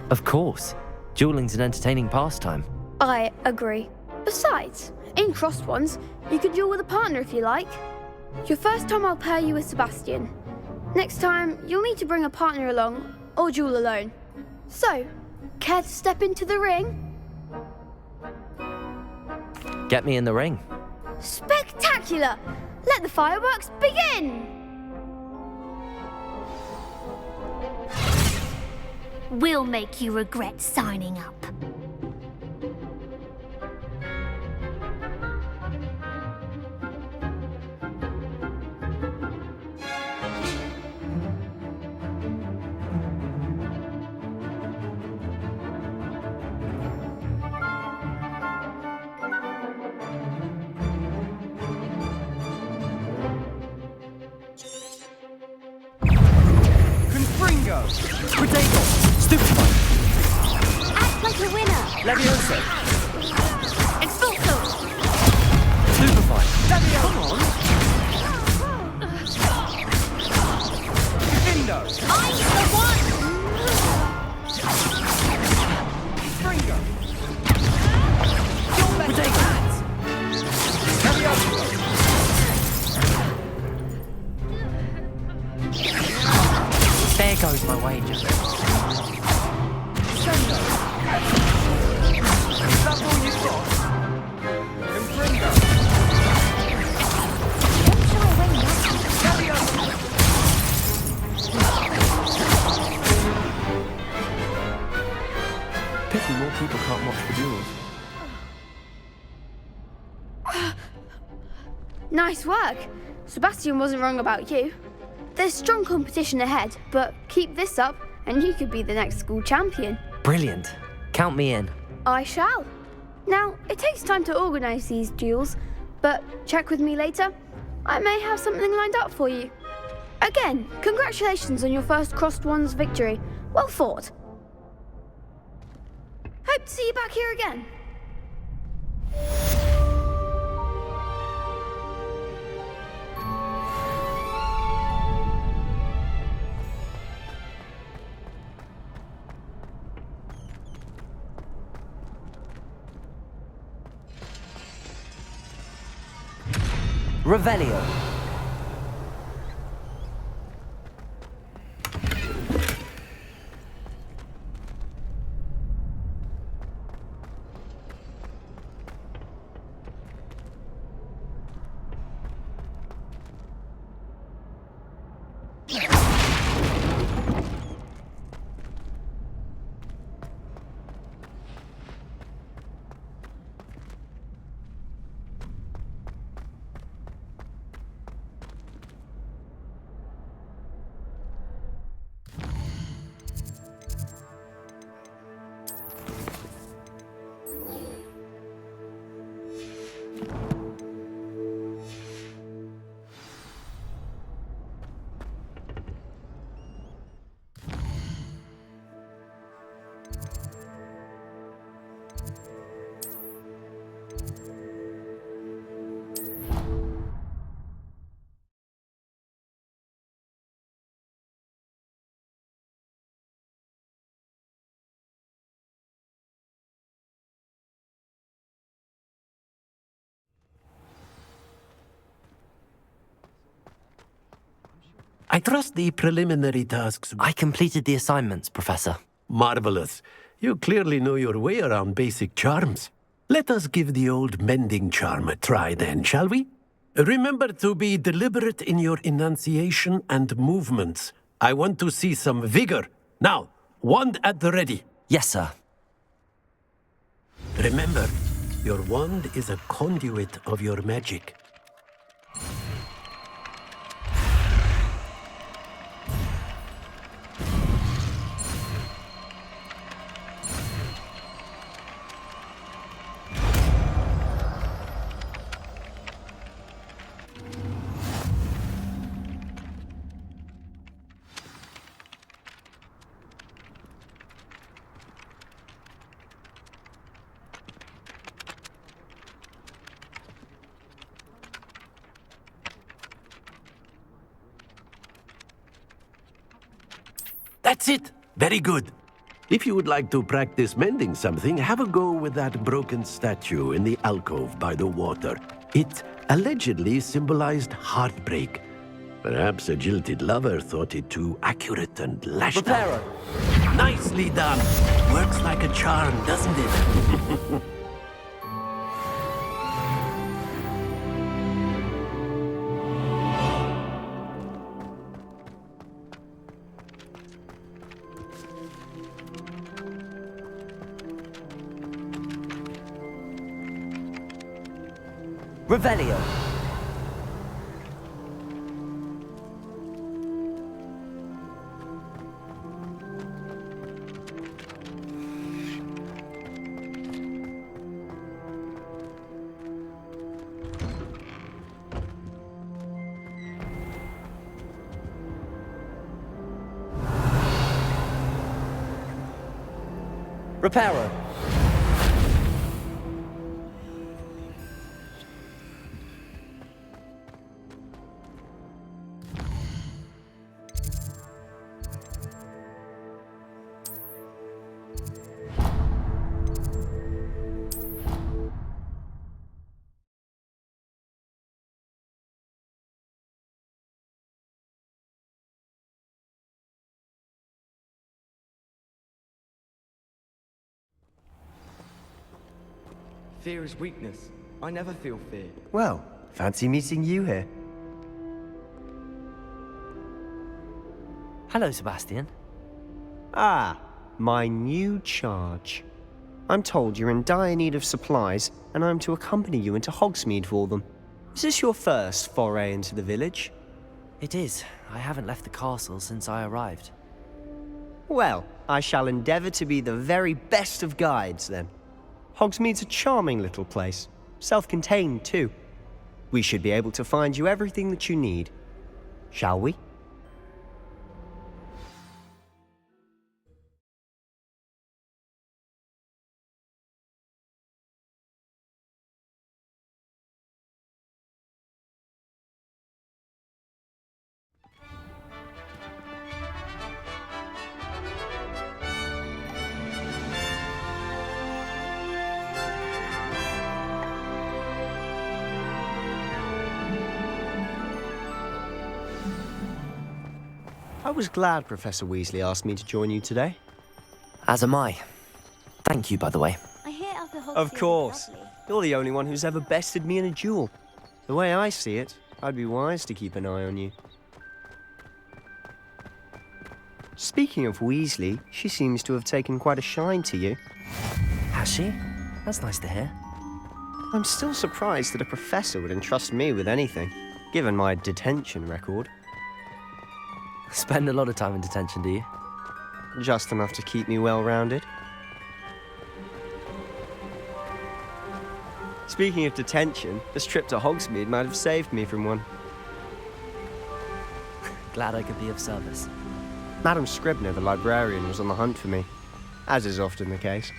Of course. Dueling's an entertaining pastime. I agree. Besides, in crossed ones, you can duel with a partner if you like. Your first time I'll pair you with Sebastian. Next time, you'll need to bring a partner along, or duel alone. So, care to step into the ring? Get me in the ring. Spectacular! Let the fireworks begin! We'll make you regret signing up. Potato! Stupefy! Act like a winner! Levioso! Expulso! Stupefy! Levioso! Come on! Vindo! I'm the one! Fringo! Potato! Levioso! There goes my wager. Is that all you've got? Fringo! Pity more people can't watch the duels. Nice work. Sebastian wasn't wrong about you. There's strong competition ahead, but keep this up and you could be the next school champion. Brilliant. Count me in. I shall. Now, it takes time to organise these duels, but check with me later. I may have something lined up for you. Again, congratulations on your first Crossed Wands victory. Well fought. Hope to see you back here again. Revelio. I trust the preliminary tasks. I completed the assignments, Professor. Marvelous. You clearly know your way around basic charms. Let us give the old mending charm a try then, shall we? Remember to be deliberate in your enunciation and movements. I want to see some vigor. Now, wand at the ready. Yes, sir. Remember, your wand is a conduit of your magic. That's it! Very good. If you would like to practice mending something, have a go with that broken statue in the alcove by the water. It allegedly symbolized heartbreak. Perhaps a jilted lover thought it too accurate and lashed out. Nicely done! Works like a charm, doesn't it? Revelio. Reparo. Fear is weakness. I never feel fear. Well, fancy meeting you here. Hello, Sebastian. Ah, my new charge. I'm told you're in dire need of supplies, and I'm to accompany you into Hogsmeade for them. Is this your first foray into the village? It is. I haven't left the castle since I arrived. Well, I shall endeavour to be the very best of guides, then. Hogsmeade's a charming little place. Self-contained, too. We should be able to find you everything that you need. Shall we? I was glad Professor Weasley asked me to join you today. As am I. Thank you, by the way. I hear Elder Hogwarts Of course. You're the only one who's ever bested me in a duel. The way I see it, I'd be wise to keep an eye on you. Speaking of Weasley, she seems to have taken quite a shine to you. Has she? That's nice to hear. I'm still surprised that a professor would entrust me with anything, given my detention record. Spend a lot of time in detention, do you? Just enough to keep me well-rounded. Speaking of detention, this trip to Hogsmeade might have saved me from one. Glad I could be of service. Madam Scribner, the librarian, was on the hunt for me, as is often the case.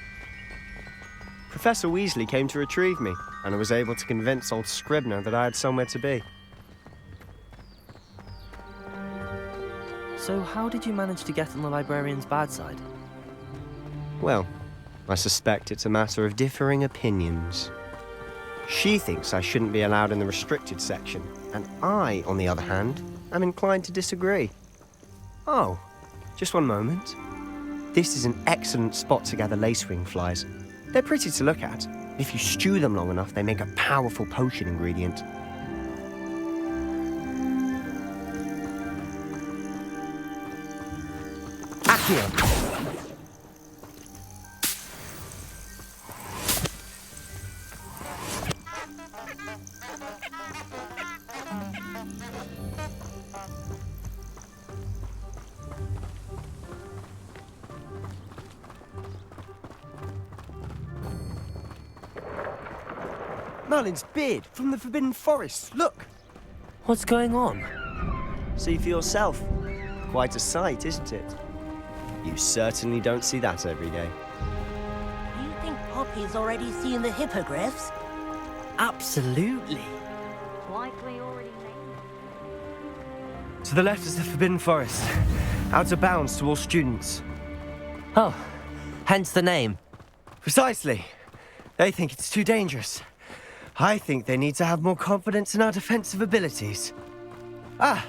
Professor Weasley came to retrieve me, and I was able to convince old Scribner that I had somewhere to be. So how did you manage to get on the librarian's bad side? Well, I suspect it's a matter of differing opinions. She thinks I shouldn't be allowed in the restricted section, and I, on the other hand, am inclined to disagree. Oh, just one moment. This is an excellent spot to gather lacewing flies. They're pretty to look at. If you stew them long enough, they make a powerful potion ingredient. Accio! Merlin's beard from the Forbidden Forest. Look! What's going on? See for yourself. Quite a sight, isn't it? You certainly don't see that every day. Do you think Poppy's already seen the hippogriffs? Absolutely. Likely already named. To the left is the Forbidden Forest. Out of bounds to all students. Oh, hence the name. Precisely. They think it's too dangerous. I think they need to have more confidence in our defensive abilities. Ah,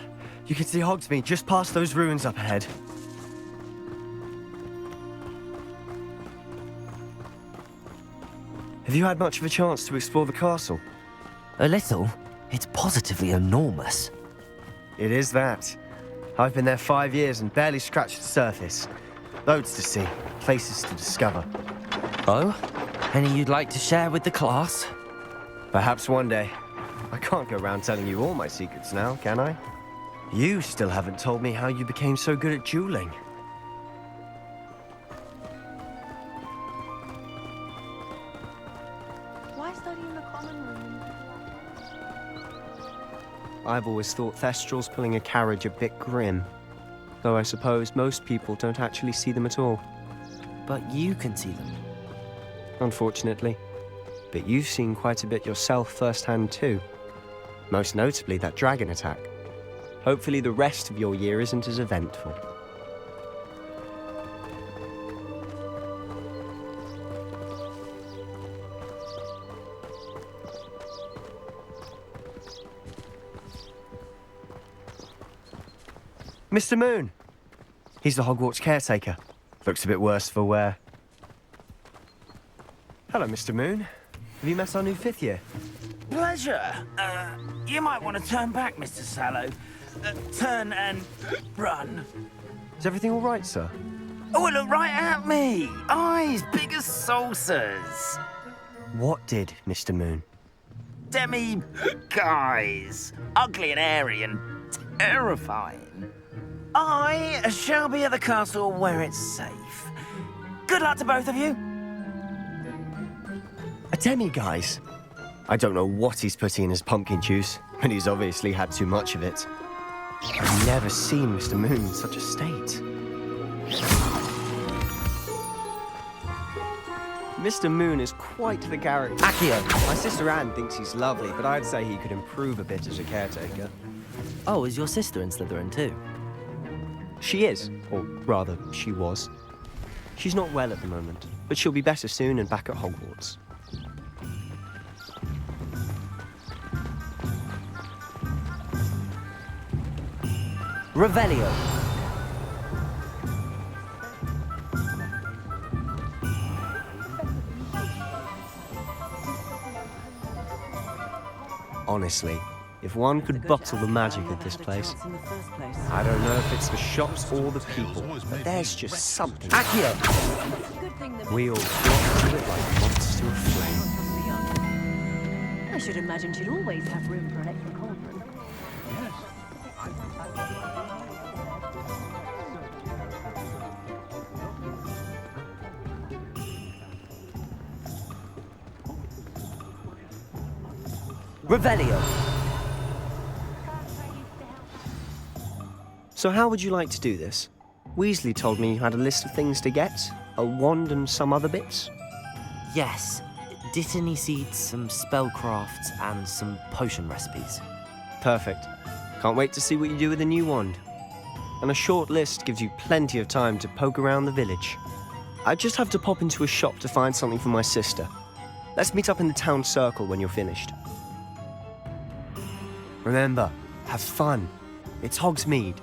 you can see Hogsmeade just past those ruins up ahead. Have you had much of a chance to explore the castle? A little. It's positively enormous. It is that. I've been there 5 years and barely scratched the surface. Loads to see, places to discover. Oh? Any you'd like to share with the class? Perhaps one day. I can't go around telling you all my secrets now, can I? You still haven't told me how you became so good at dueling. Why study in the common room? I've always thought Thestrals pulling a carriage a bit grim. Though I suppose most people don't actually see them at all. But you can see them. Unfortunately. But you've seen quite a bit yourself firsthand too. Most notably that dragon attack. Hopefully the rest of your year isn't as eventful. Mr. Moon! He's the Hogwarts caretaker. Looks a bit worse for wear. Hello, Mr. Moon. Have you met our new 5th year? Pleasure. You might want to turn back, Mr. Sallow. Turn and run. Is everything all right, sir? Oh, look right at me. Eyes big as saucers. What did, Mr. Moon? Guys. Ugly and airy and terrifying. I shall be at the castle where it's safe. Good luck to both of you. A demiguise? I don't know what he's putting in his pumpkin juice, but he's obviously had too much of it. I've never seen Mr. Moon in such a state. Mr. Moon is quite the character. Accio! My sister Anne thinks he's lovely, but I'd say he could improve a bit as a caretaker. Oh, is your sister in Slytherin too? She is, or rather, she was. She's not well at the moment, but she'll be better soon and back at Hogwarts. Revelio! Honestly, if one could bottle the magic of this place, I don't know if it's the shops or the people, but there's just something. Accio! We all flock to it like moths to a flame. I should imagine she'd always have room for an extra cauldron. Revelio! So how would you like to do this? Weasley told me you had a list of things to get, a wand and some other bits. Yes. Dittany seeds, some spellcrafts, and some potion recipes. Perfect. Can't wait to see what you do with the new wand. And a short list gives you plenty of time to poke around the village. I just have to pop into a shop to find something for my sister. Let's meet up in the town circle when you're finished. Remember, have fun. It's Hogsmeade.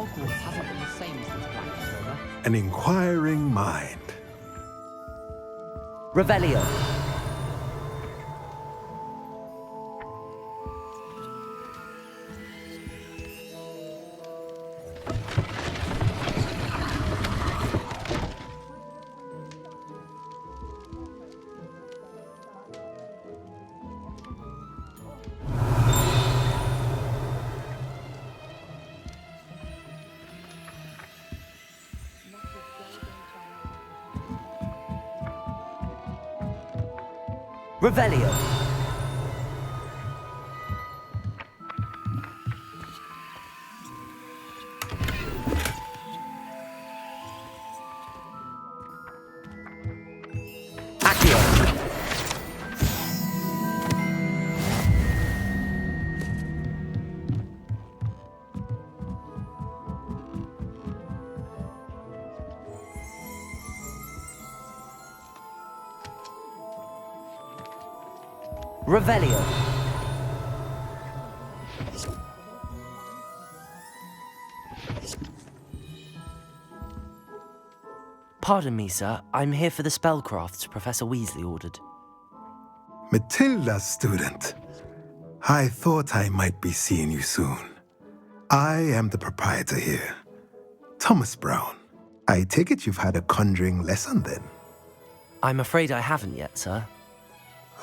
Hogwarts hasn't been the same since Black. An inquiring mind. Revelio! Revelio! Accio! Revelio! Pardon me, sir. I'm here for the spellcrafts Professor Weasley ordered. Matilda, student. I thought I might be seeing you soon. I am the proprietor here, Thomas Brown. I take it you've had a conjuring lesson then? I'm afraid I haven't yet, sir.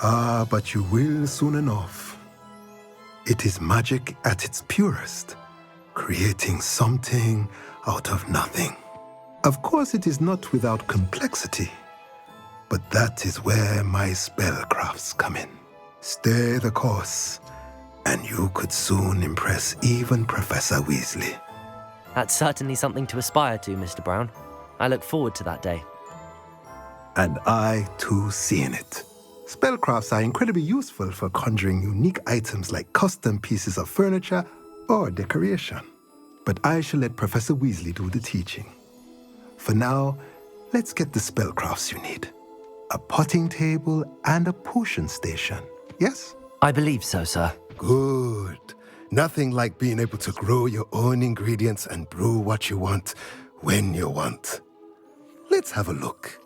Ah, but you will soon enough. It is magic at its purest, creating something out of nothing. Of course, it is not without complexity. But that is where my spellcrafts come in. Stay the course, and you could soon impress even Professor Weasley. That's certainly something to aspire to, Mr. Brown. I look forward to that day. And I, too, seeing it. Spellcrafts are incredibly useful for conjuring unique items like custom pieces of furniture or decoration. But I shall let Professor Weasley do the teaching. For now, let's get the spellcrafts you need. A potting table and a potion station, yes? I believe so, sir. Good. Nothing like being able to grow your own ingredients and brew what you want when you want. Let's have a look.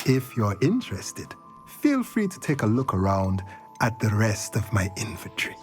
If you're interested, feel free to take a look around at the rest of my inventory.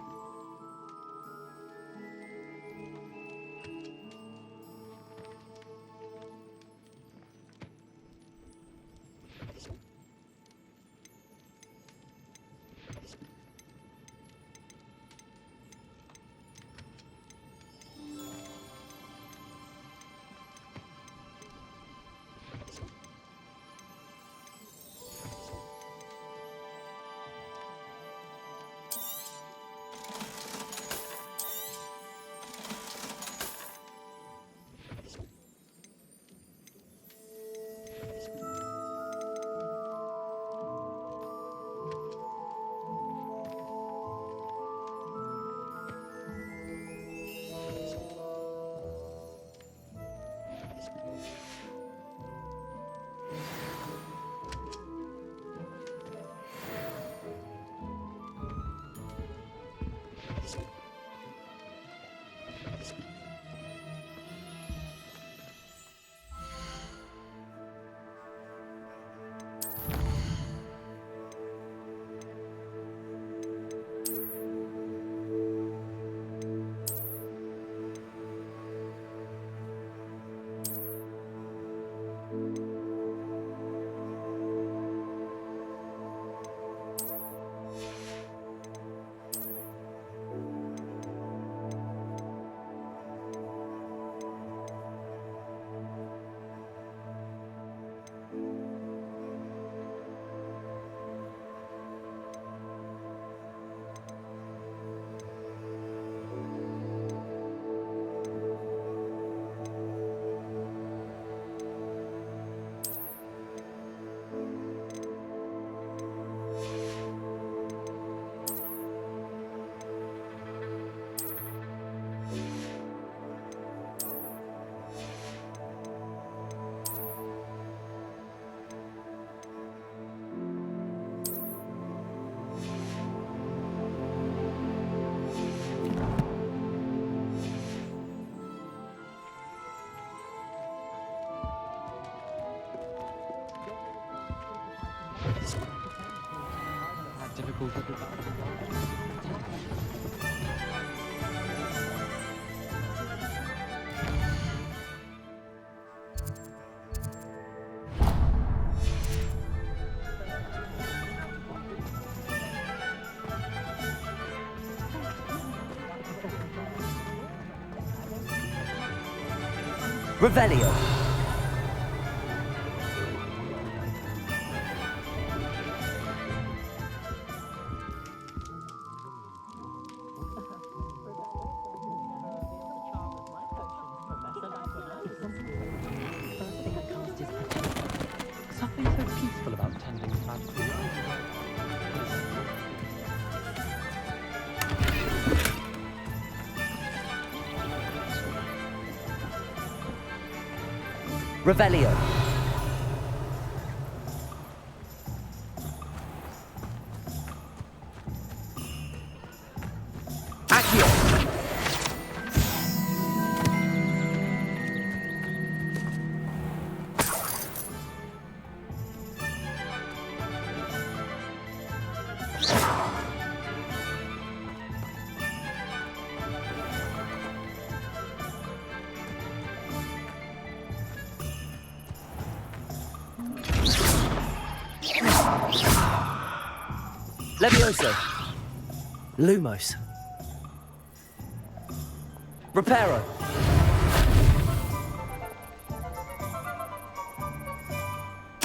Revelio. Something so peaceful about tending to magical Revelio. Accio. Levioso. Lumos. Reparo.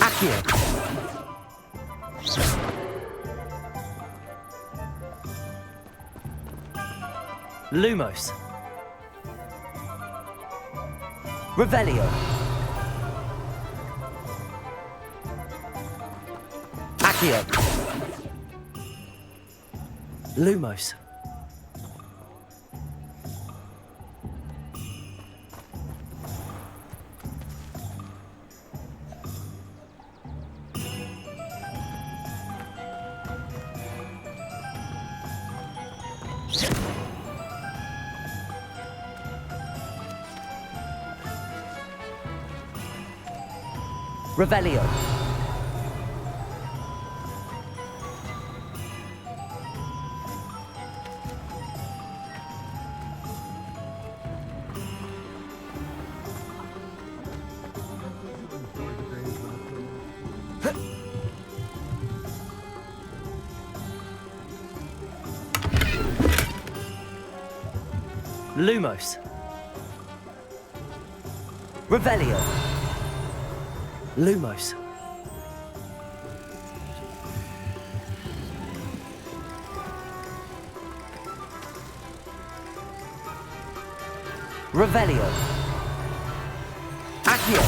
Accio. Lumos. Revelio. Accio. Lumos. Revelio. Lumos. Revelio. Lumos. Revelio. Accio.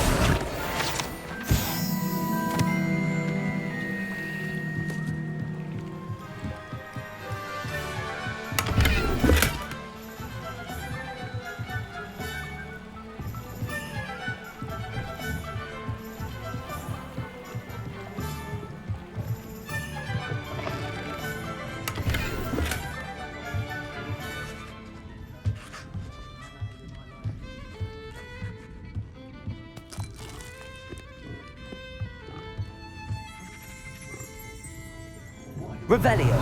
Revelio.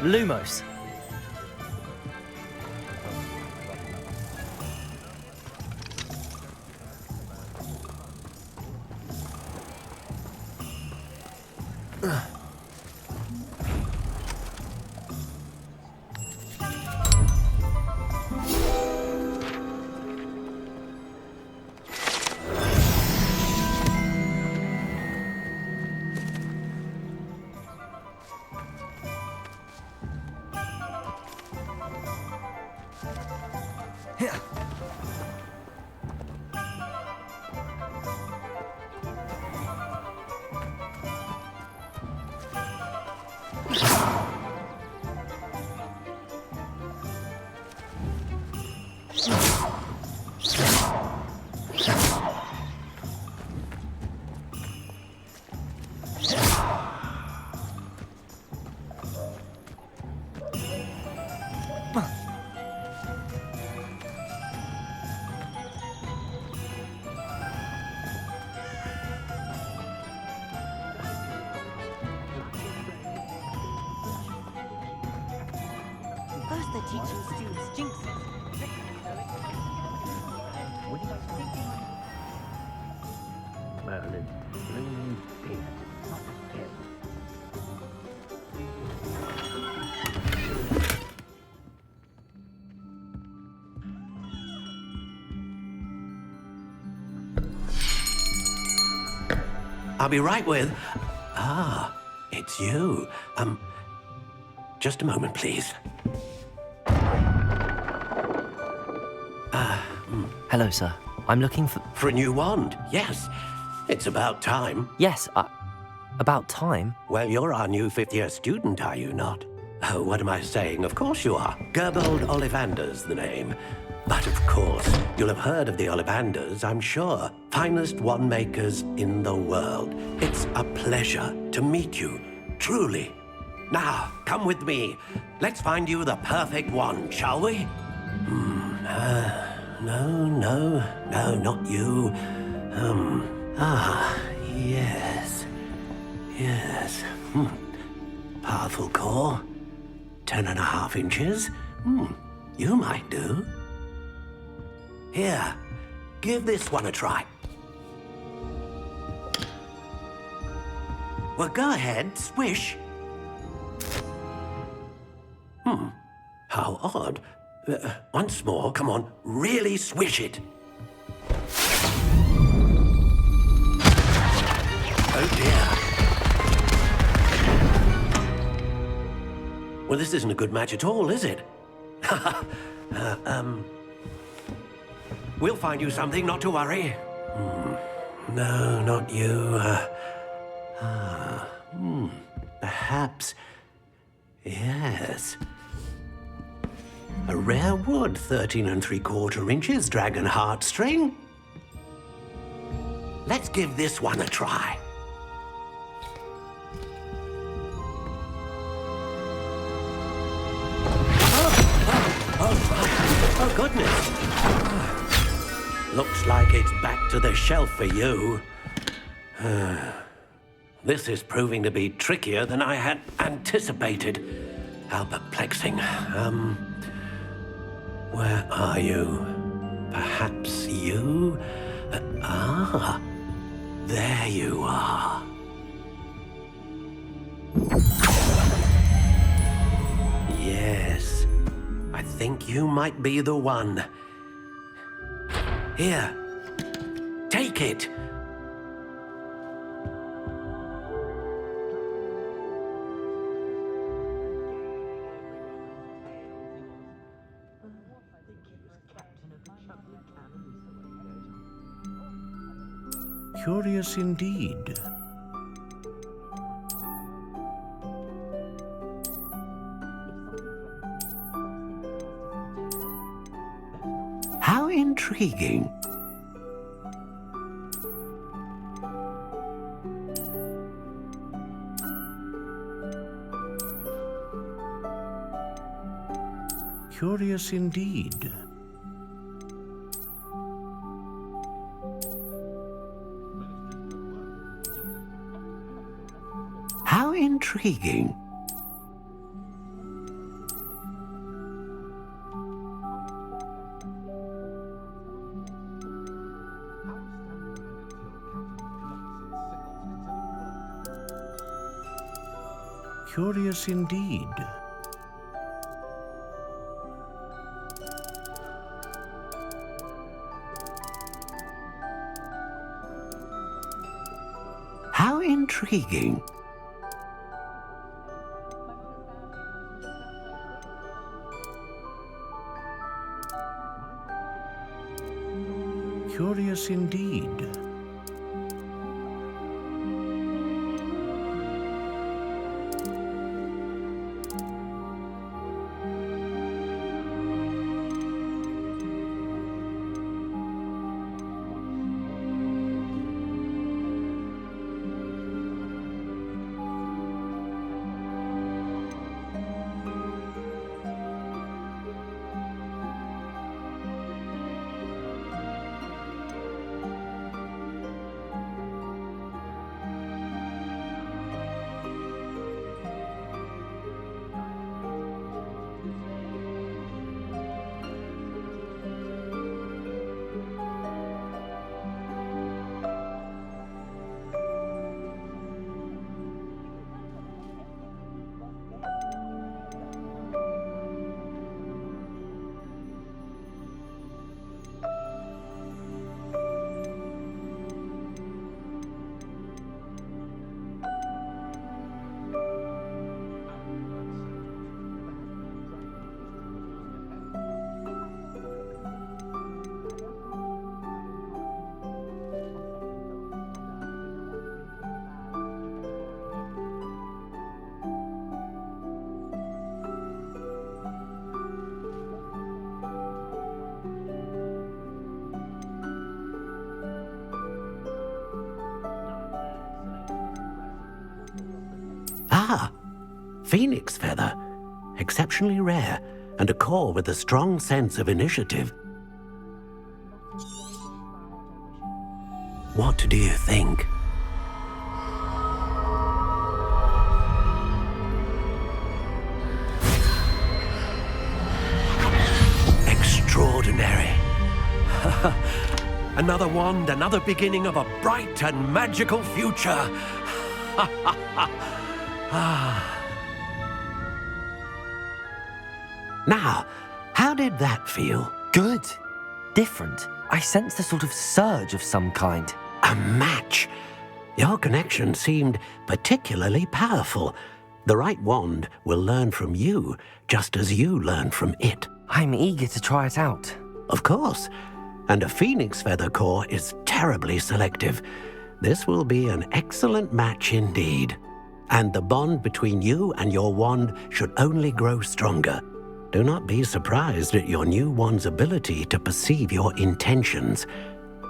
Lumos. First they're teaching students jinxes. Merlin, I'll be right with... Ah, it's you. Just a moment, please. Hello, sir. I'm looking for... For a new wand, yes. It's about time. Yes, about time? Well, you're our new fifth-year student, are you not? Oh, what am I saying? Of course you are. Gerbold Ollivander's the name. But of course, you'll have heard of the Ollivanders, I'm sure. Finest wand makers in the world. It's a pleasure to meet you, truly. Now, come with me. Let's find you the perfect wand, shall we? No, not you. Yes. Yes. Powerful core. 10.5 inches. You might do. Here, give this one a try. Well, go ahead, swish. How odd. Once more, come on, really swish it. Oh dear. Well, this isn't a good match at all, is it? We'll find you something, not to worry. No, not you. Perhaps. Yes. A rare wood, 13 3/4 inches, dragon heartstring. Let's give this one a try. Oh, goodness. Looks like it's back to the shelf for you. This is proving to be trickier than I had anticipated. How perplexing. Where are you? Perhaps you? There you are. Yes, I think you might be the one. Here, take it. Curious indeed. How intriguing. Curious indeed. How intriguing. Curious indeed. How intriguing. Curious indeed. phoenix feather. Exceptionally rare, and a core with a strong sense of initiative. What do you think? Extraordinary. Another wand, another beginning of a bright and magical future. Now, how did that feel? Good. Different. I sensed a sort of surge of some kind. A match. Your connection seemed particularly powerful. The right wand will learn from you, just as you learn from it. I'm eager to try it out. Of course. And a phoenix feather core is terribly selective. This will be an excellent match indeed. And the bond between you and your wand should only grow stronger. Do not be surprised at your new wand's ability to perceive your intentions,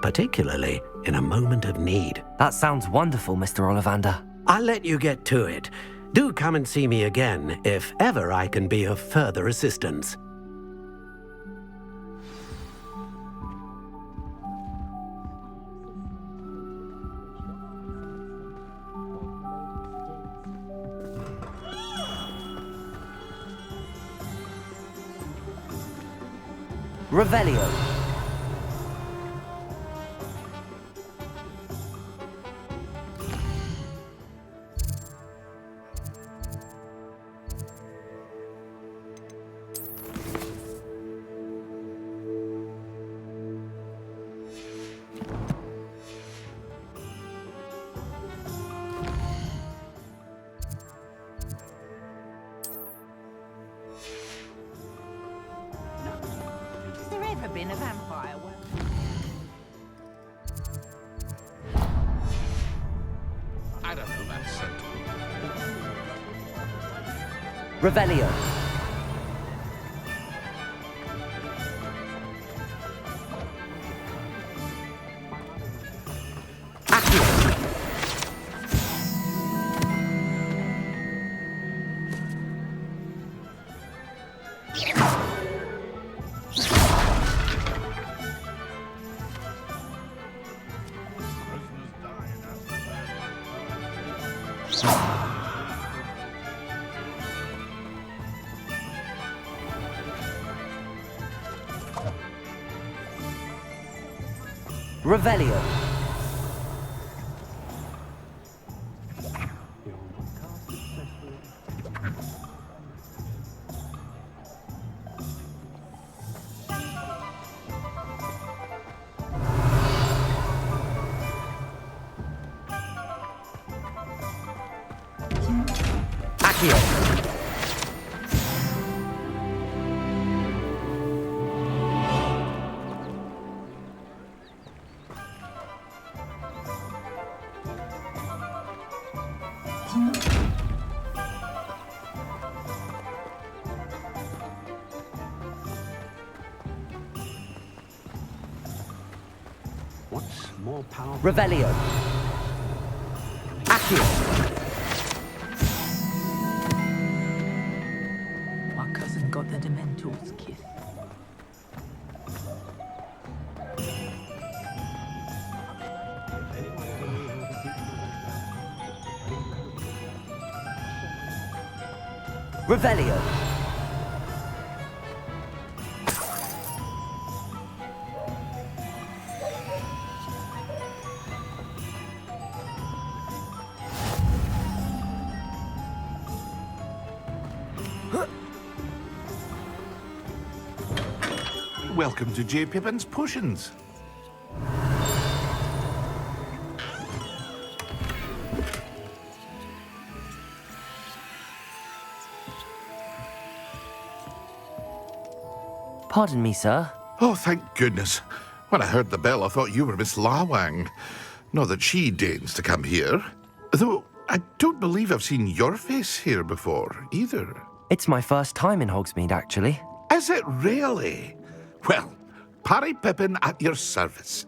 particularly in a moment of need. That sounds wonderful, Mr. Ollivander. I'll let you get to it. Do come and see me again if ever I can be of further assistance. Revelio. Been a vampire. I don't know, that's so. Revelio. Revelio. Accio. What's more powerful? Revelio. Accio. My cousin got the Dementor's kiss. Revelio. Welcome to J. Pippin's Potions. Pardon me, sir. Oh, thank goodness. When I heard the bell, I thought you were Miss Lawang. Not that she deigns to come here. Though, I don't believe I've seen your face here before, either. It's my first time in Hogsmeade, actually. Is it really? Well, Parry Pippin at your service.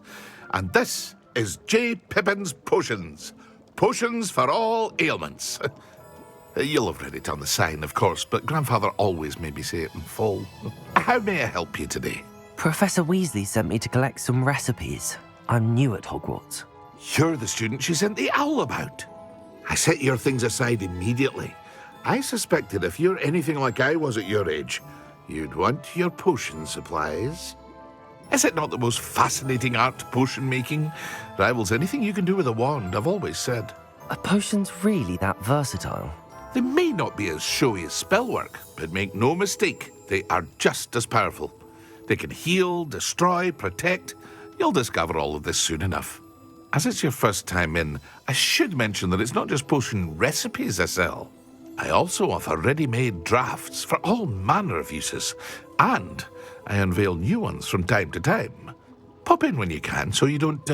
And this is J. Pippin's Potions. Potions for all ailments. You'll have read it on the sign, of course, but Grandfather always made me say it in full. How may I help you today? Professor Weasley sent me to collect some recipes. I'm new at Hogwarts. You're the student she sent the owl about. I set your things aside immediately. I suspected if you're anything like I was at your age, you'd want your potion supplies. Is it not the most fascinating art, potion making? Rivals anything you can do with a wand, I've always said. Are potions really that versatile? They may not be as showy as spellwork, but make no mistake, they are just as powerful. They can heal, destroy, protect. You'll discover all of this soon enough. As it's your first time in, I should mention that it's not just potion recipes I sell. I also offer ready-made drafts for all manner of uses, and I unveil new ones from time to time. Pop in when you can so you don't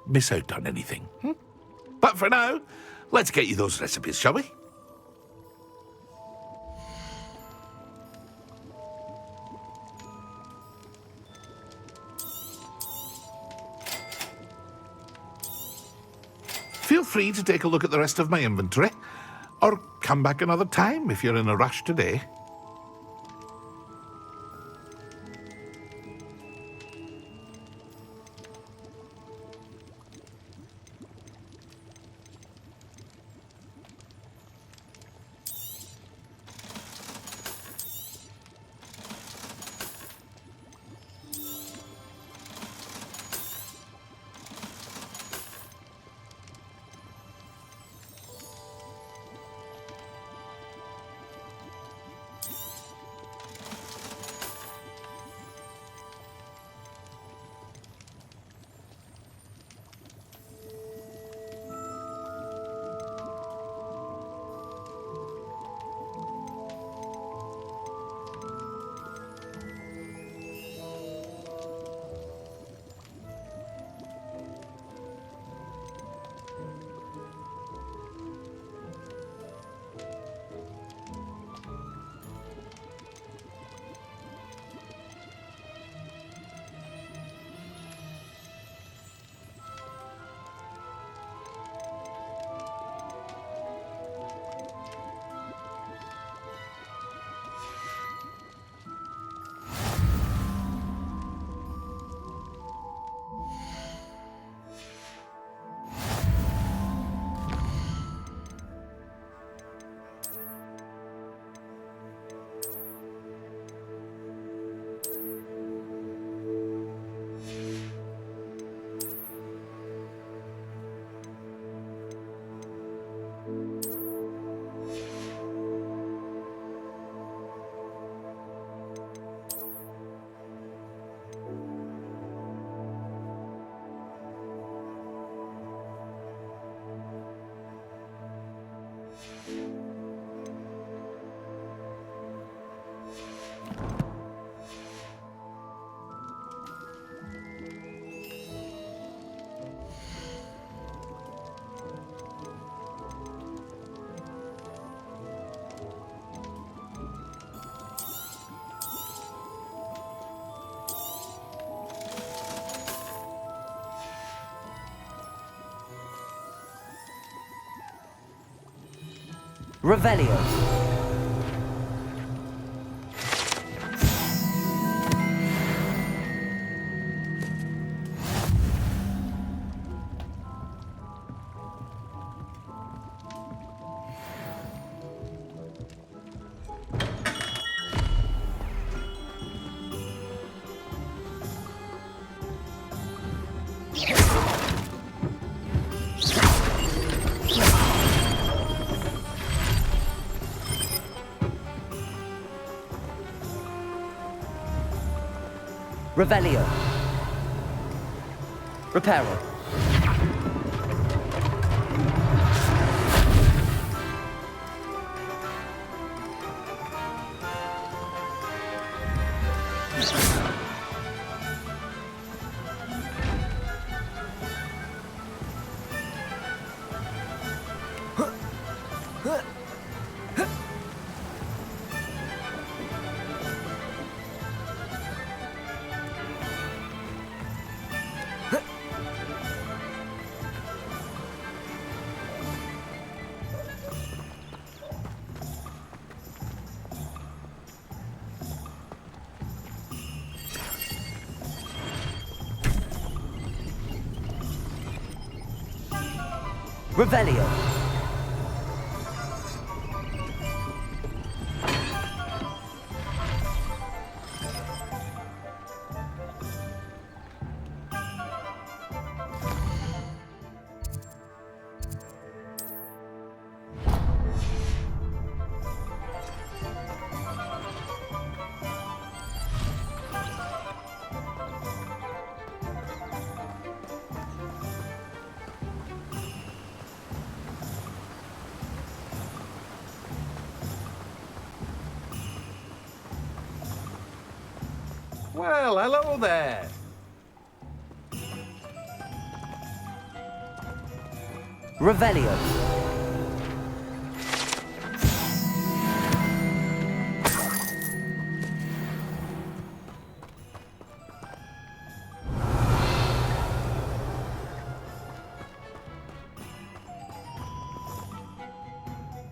miss out on anything. But for now, let's get you those recipes, shall we? Feel free to take a look at the rest of my inventory, or come back another time if you're in a rush today. Revelio. Revelio. Reparo. Revelio. Well, hello there. Revelio.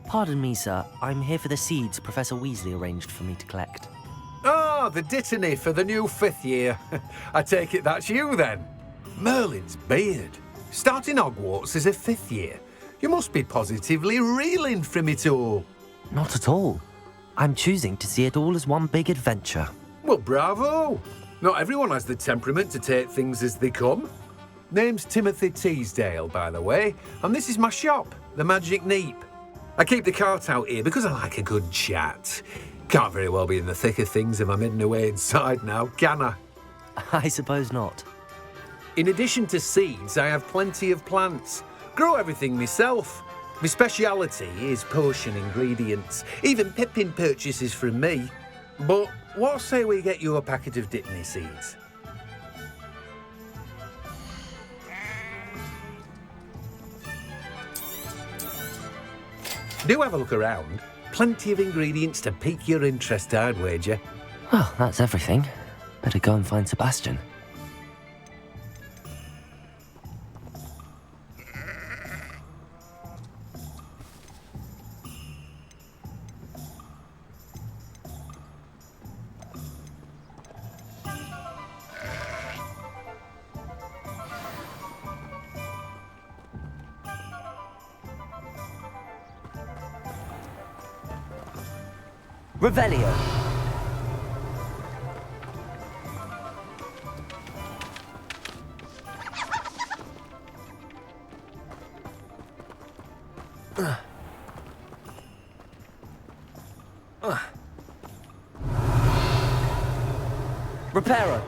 Pardon me, sir. I'm here for the seeds Professor Weasley arranged for me to collect. Ah, the dittany for the new 5th year. I take it that's you then. Merlin's beard. Starting Hogwarts as a 5th year. You must be positively reeling from it all. Not at all. I'm choosing to see it all as one big adventure. Well, bravo. Not everyone has the temperament to take things as they come. Name's Timothy Teasdale, by the way, and this is my shop, the Magic Neep. I keep the cart out here because I like a good chat. Can't very well be in the thick of things if I'm hidden away inside now, can I? I suppose not. In addition to seeds, I have plenty of plants. Grow everything myself. My speciality is potion ingredients. Even Pippin purchases from me. But what say we get you a packet of Dittany seeds? Do have a look around. Plenty of ingredients to pique your interest, I'd wager. Well, that's everything. Better go and find Sebastian. Revelio. Reparo.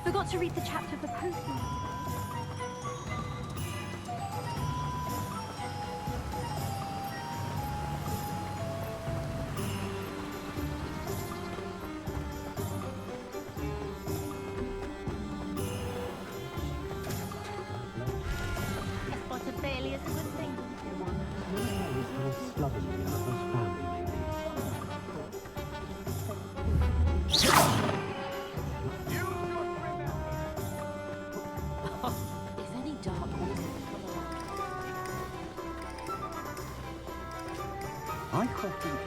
Forgot to read the chapter for posting. But a failure is a good thing. If any dark wizard I question him.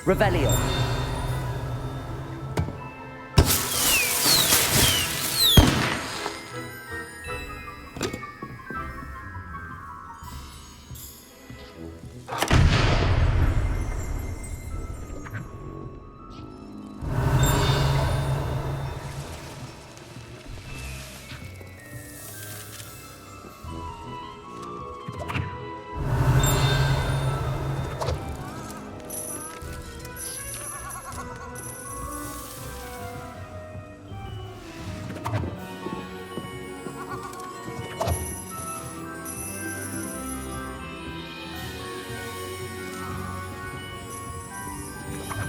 Revelio.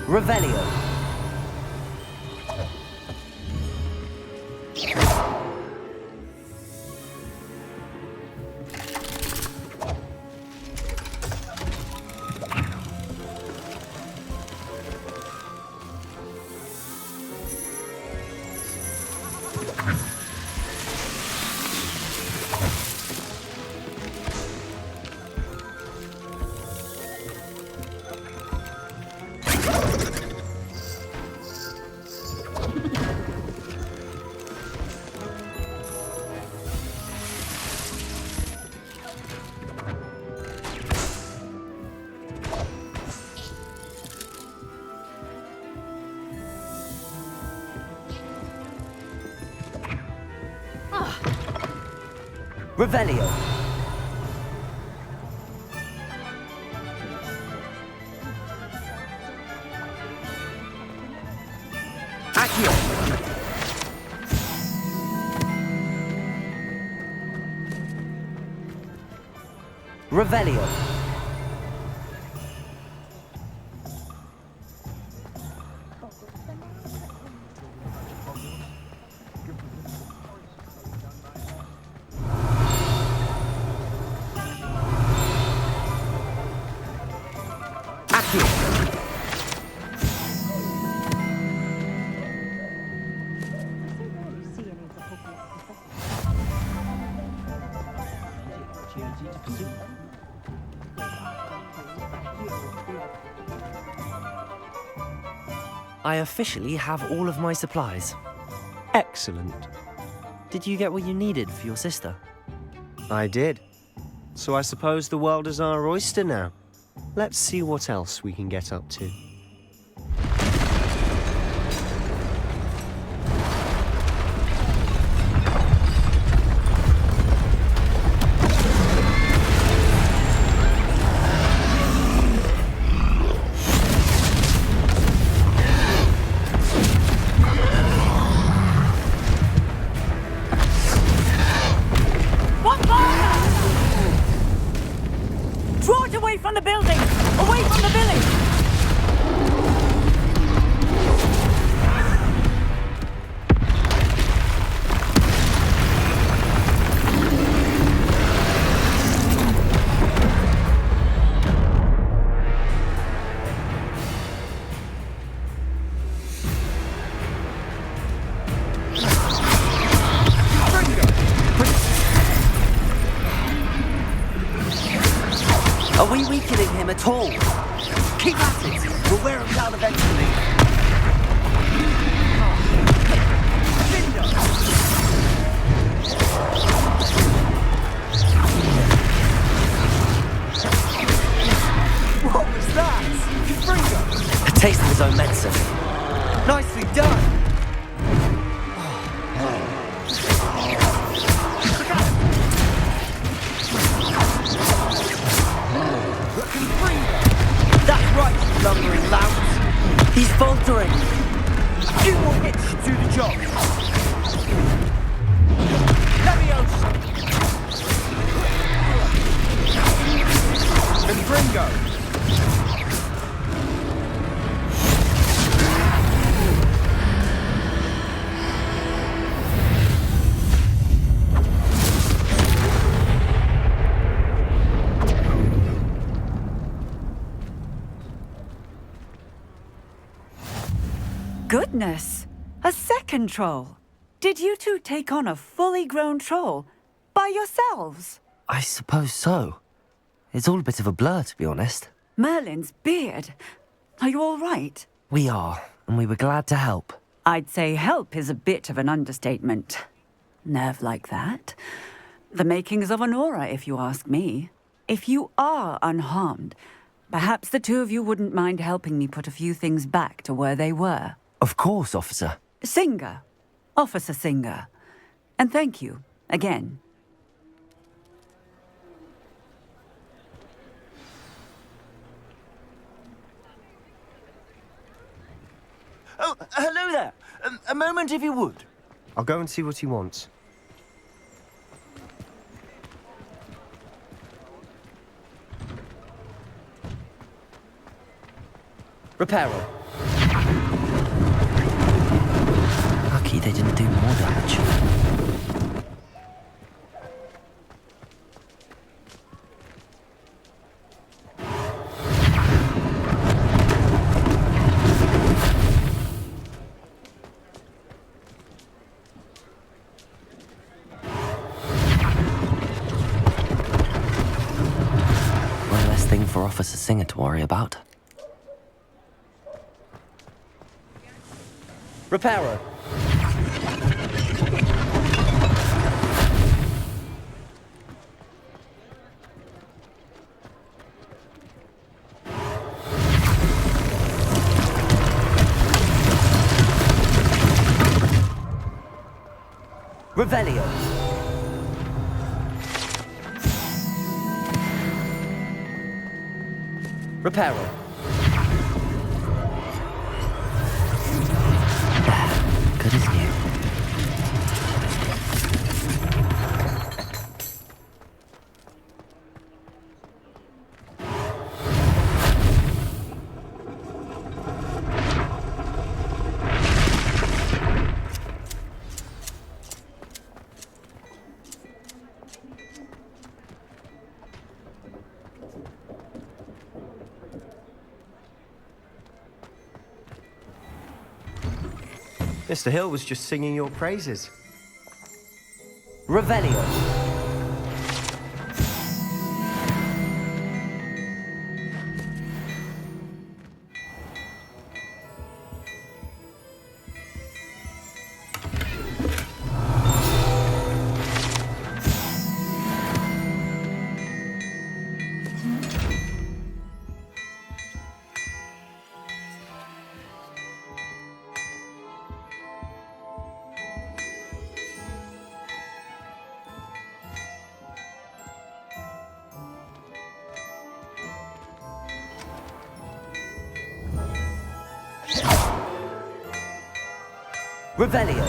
Revelio. Revelio. Accio. Revelio. I officially have all of my supplies. Excellent. Did you get what you needed for your sister? I did. So I suppose the world is our oyster now. Let's see what else we can get up to. Draw it away from the building! Away from the village! Are we weakening him at all? Keep at it! We'll wear him down eventually. What was that? Confringo! A taste of his own medicine. Nicely done! That's right, you lumbering lout. He's faltering. Few more hits should do the job. Leviosa! Confringo! Goodness! A second troll! Did you two take on a fully grown troll? By yourselves? I suppose so. It's all a bit of a blur, to be honest. Merlin's beard. Are you all right? We are, and we were glad to help. I'd say help is a bit of an understatement. Nerve like that. The makings of an aura, if you ask me. If you are unharmed, perhaps the two of you wouldn't mind helping me put a few things back to where they were. Of course, officer. Singer. Officer Singer. And thank you, again. Oh, hello there. A moment if you would. I'll go and see what he wants. Reparo. Lucky they didn't do more damage. One less thing for Officer Singer to worry about. Reparo. Revelio. Reparo. Good as new. Mr. Hill was just singing your praises. Revelio. Revelio.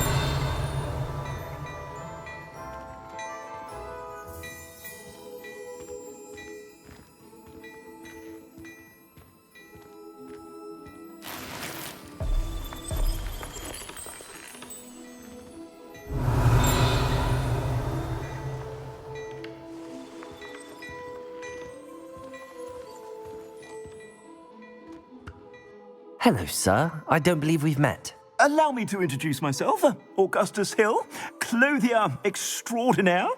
Hello, sir. I don't believe we've met. Allow me to introduce myself, Augustus Hill, clothier extraordinaire.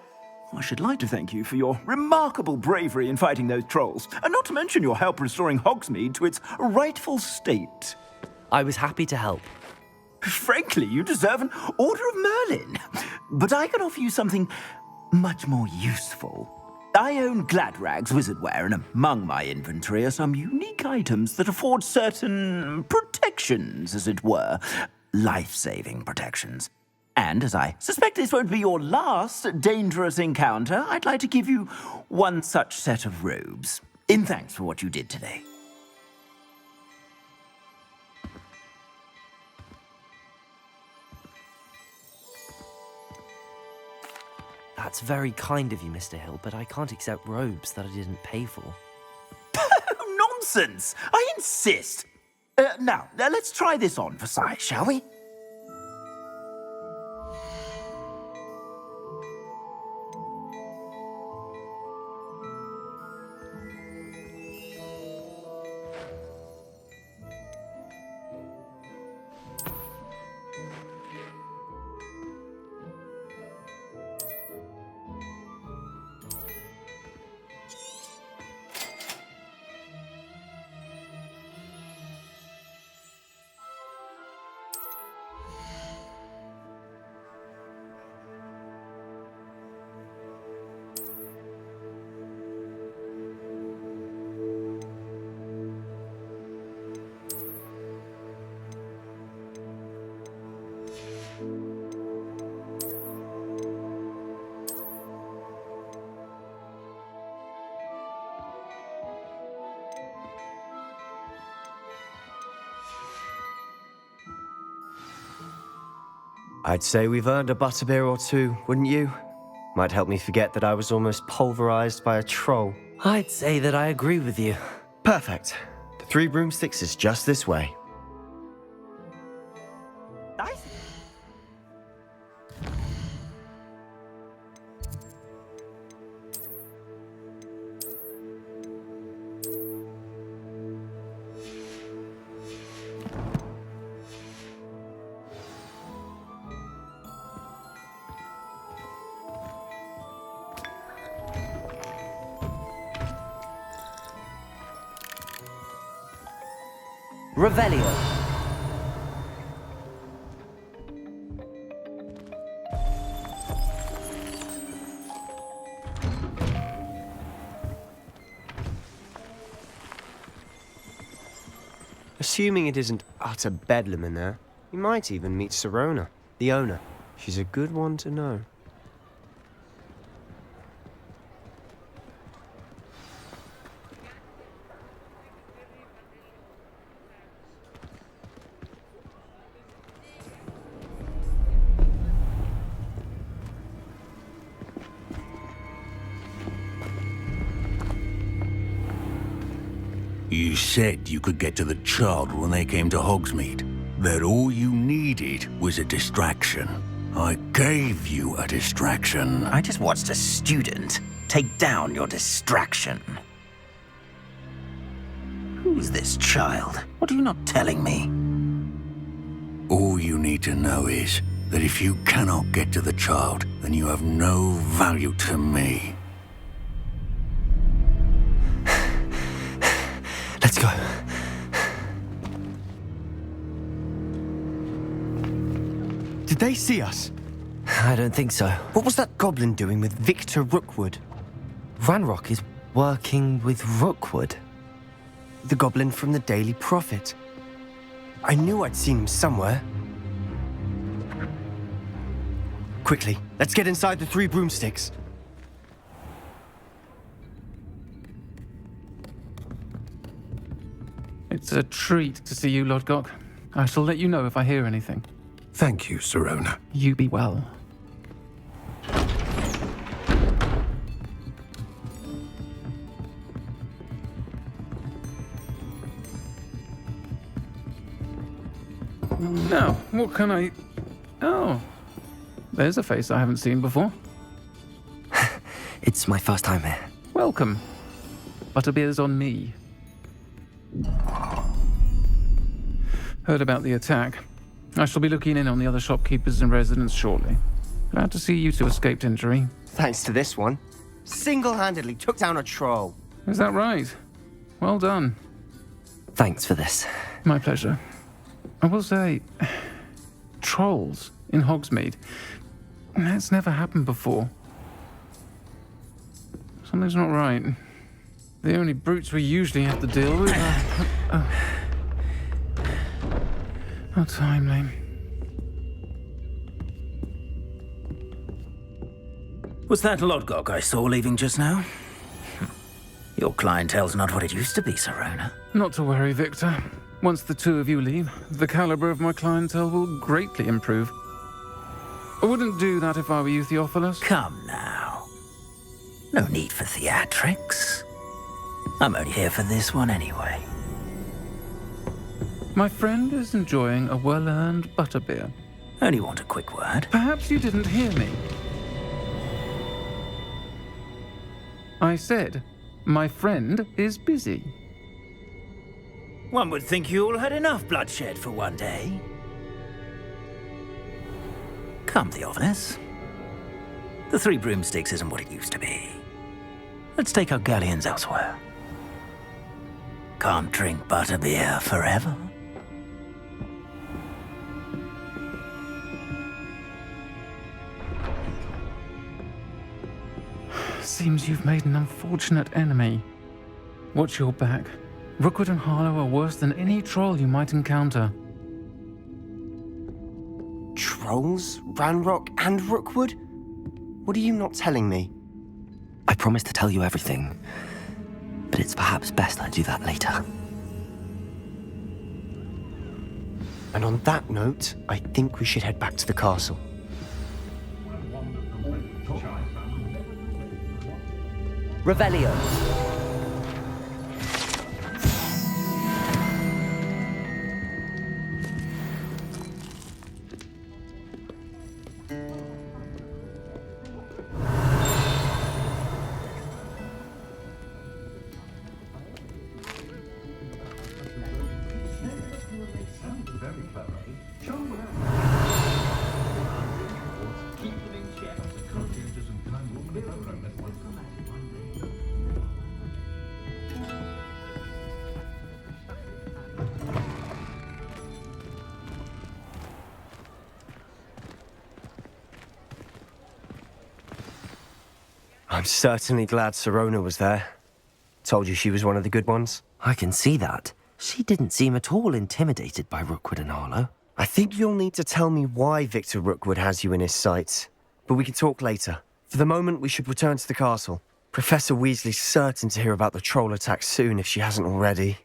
I should like to thank you for your remarkable bravery in fighting those trolls, and not to mention your help restoring Hogsmeade to its rightful state. I was happy to help. Frankly, you deserve an Order of Merlin. But I can offer you something much more useful. I own Gladrag's wizardware, and among my inventory are some unique items that afford certain protections, as it were. Life-saving protections. And as I suspect this won't be your last dangerous encounter, I'd like to give you one such set of robes, in thanks for what you did today. That's very kind of you, Mr. Hill, but I can't accept robes that I didn't pay for. Nonsense! I insist! Now, let's try this on for size, shall we? I'd say we've earned a butterbeer or two, wouldn't you? Might help me forget that I was almost pulverized by a troll. I'd say that I agree with you. Perfect. The 3 broomsticks is just this way. Revelio. Assuming it isn't utter bedlam in there, you might even meet Serona, the owner. She's a good one to know. You said you could get to the child when they came to Hogsmeade. That all you needed was a distraction. I gave you a distraction. I just watched a student take down your distraction. Who's this child? What are you not telling me? All you need to know is that if you cannot get to the child, then you have no value to me. Let's go. Did they see us? I don't think so. What was that goblin doing with Victor Rookwood? Ranrock is working with Rookwood. The goblin from the Daily Prophet. I knew I'd seen him somewhere. Quickly, let's get inside the 3 broomsticks. It's a treat to see you, Lodgok. I shall let you know if I hear anything. Thank you, Sirona. You be well. Now, what can I... Oh, there's a face I haven't seen before. It's my first time here. Welcome. Butterbeer's on me. Heard about the attack. I shall be looking in on the other shopkeepers and residents shortly. Glad to see you two escaped injury. Thanks to this one. Single-handedly took down a troll. Is that right? Well done. Thanks for this. My pleasure. I will say, trolls in Hogsmeade. That's never happened before. Something's not right. The only brutes we usually have to deal with are... How timely. Was that Lodgok I saw leaving just now? Your clientele's not what it used to be, Sirona. Not to worry, Victor. Once the two of you leave, the caliber of my clientele will greatly improve. I wouldn't do that if I were you, Theophilus. Come now. No need for theatrics. I'm only here for this one anyway. My friend is enjoying a well-earned butterbeer. Only want a quick word. Perhaps you didn't hear me. I said, my friend is busy. One would think you all had enough bloodshed for one day. Come, Theophilus. The 3 broomsticks isn't what it used to be. Let's take our galleons elsewhere. Can't drink butterbeer forever. Seems you've made an unfortunate enemy. Watch your back. Rookwood and Harlow are worse than any troll you might encounter. Trolls? Ranrock and Rookwood? What are you not telling me? I promise to tell you everything, but it's perhaps best I do that later. And on that note, I think we should head back to the castle. Revelio. I'm certainly glad Sirona was there. Told you she was one of the good ones. I can see that. She didn't seem at all intimidated by Rookwood and Harlow. I think you'll need to tell me why Victor Rookwood has you in his sights. But we can talk later. For the moment, we should return to the castle. Professor Weasley's certain to hear about the troll attack soon if she hasn't already.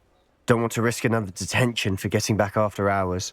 Don't want to risk another detention for getting back after hours.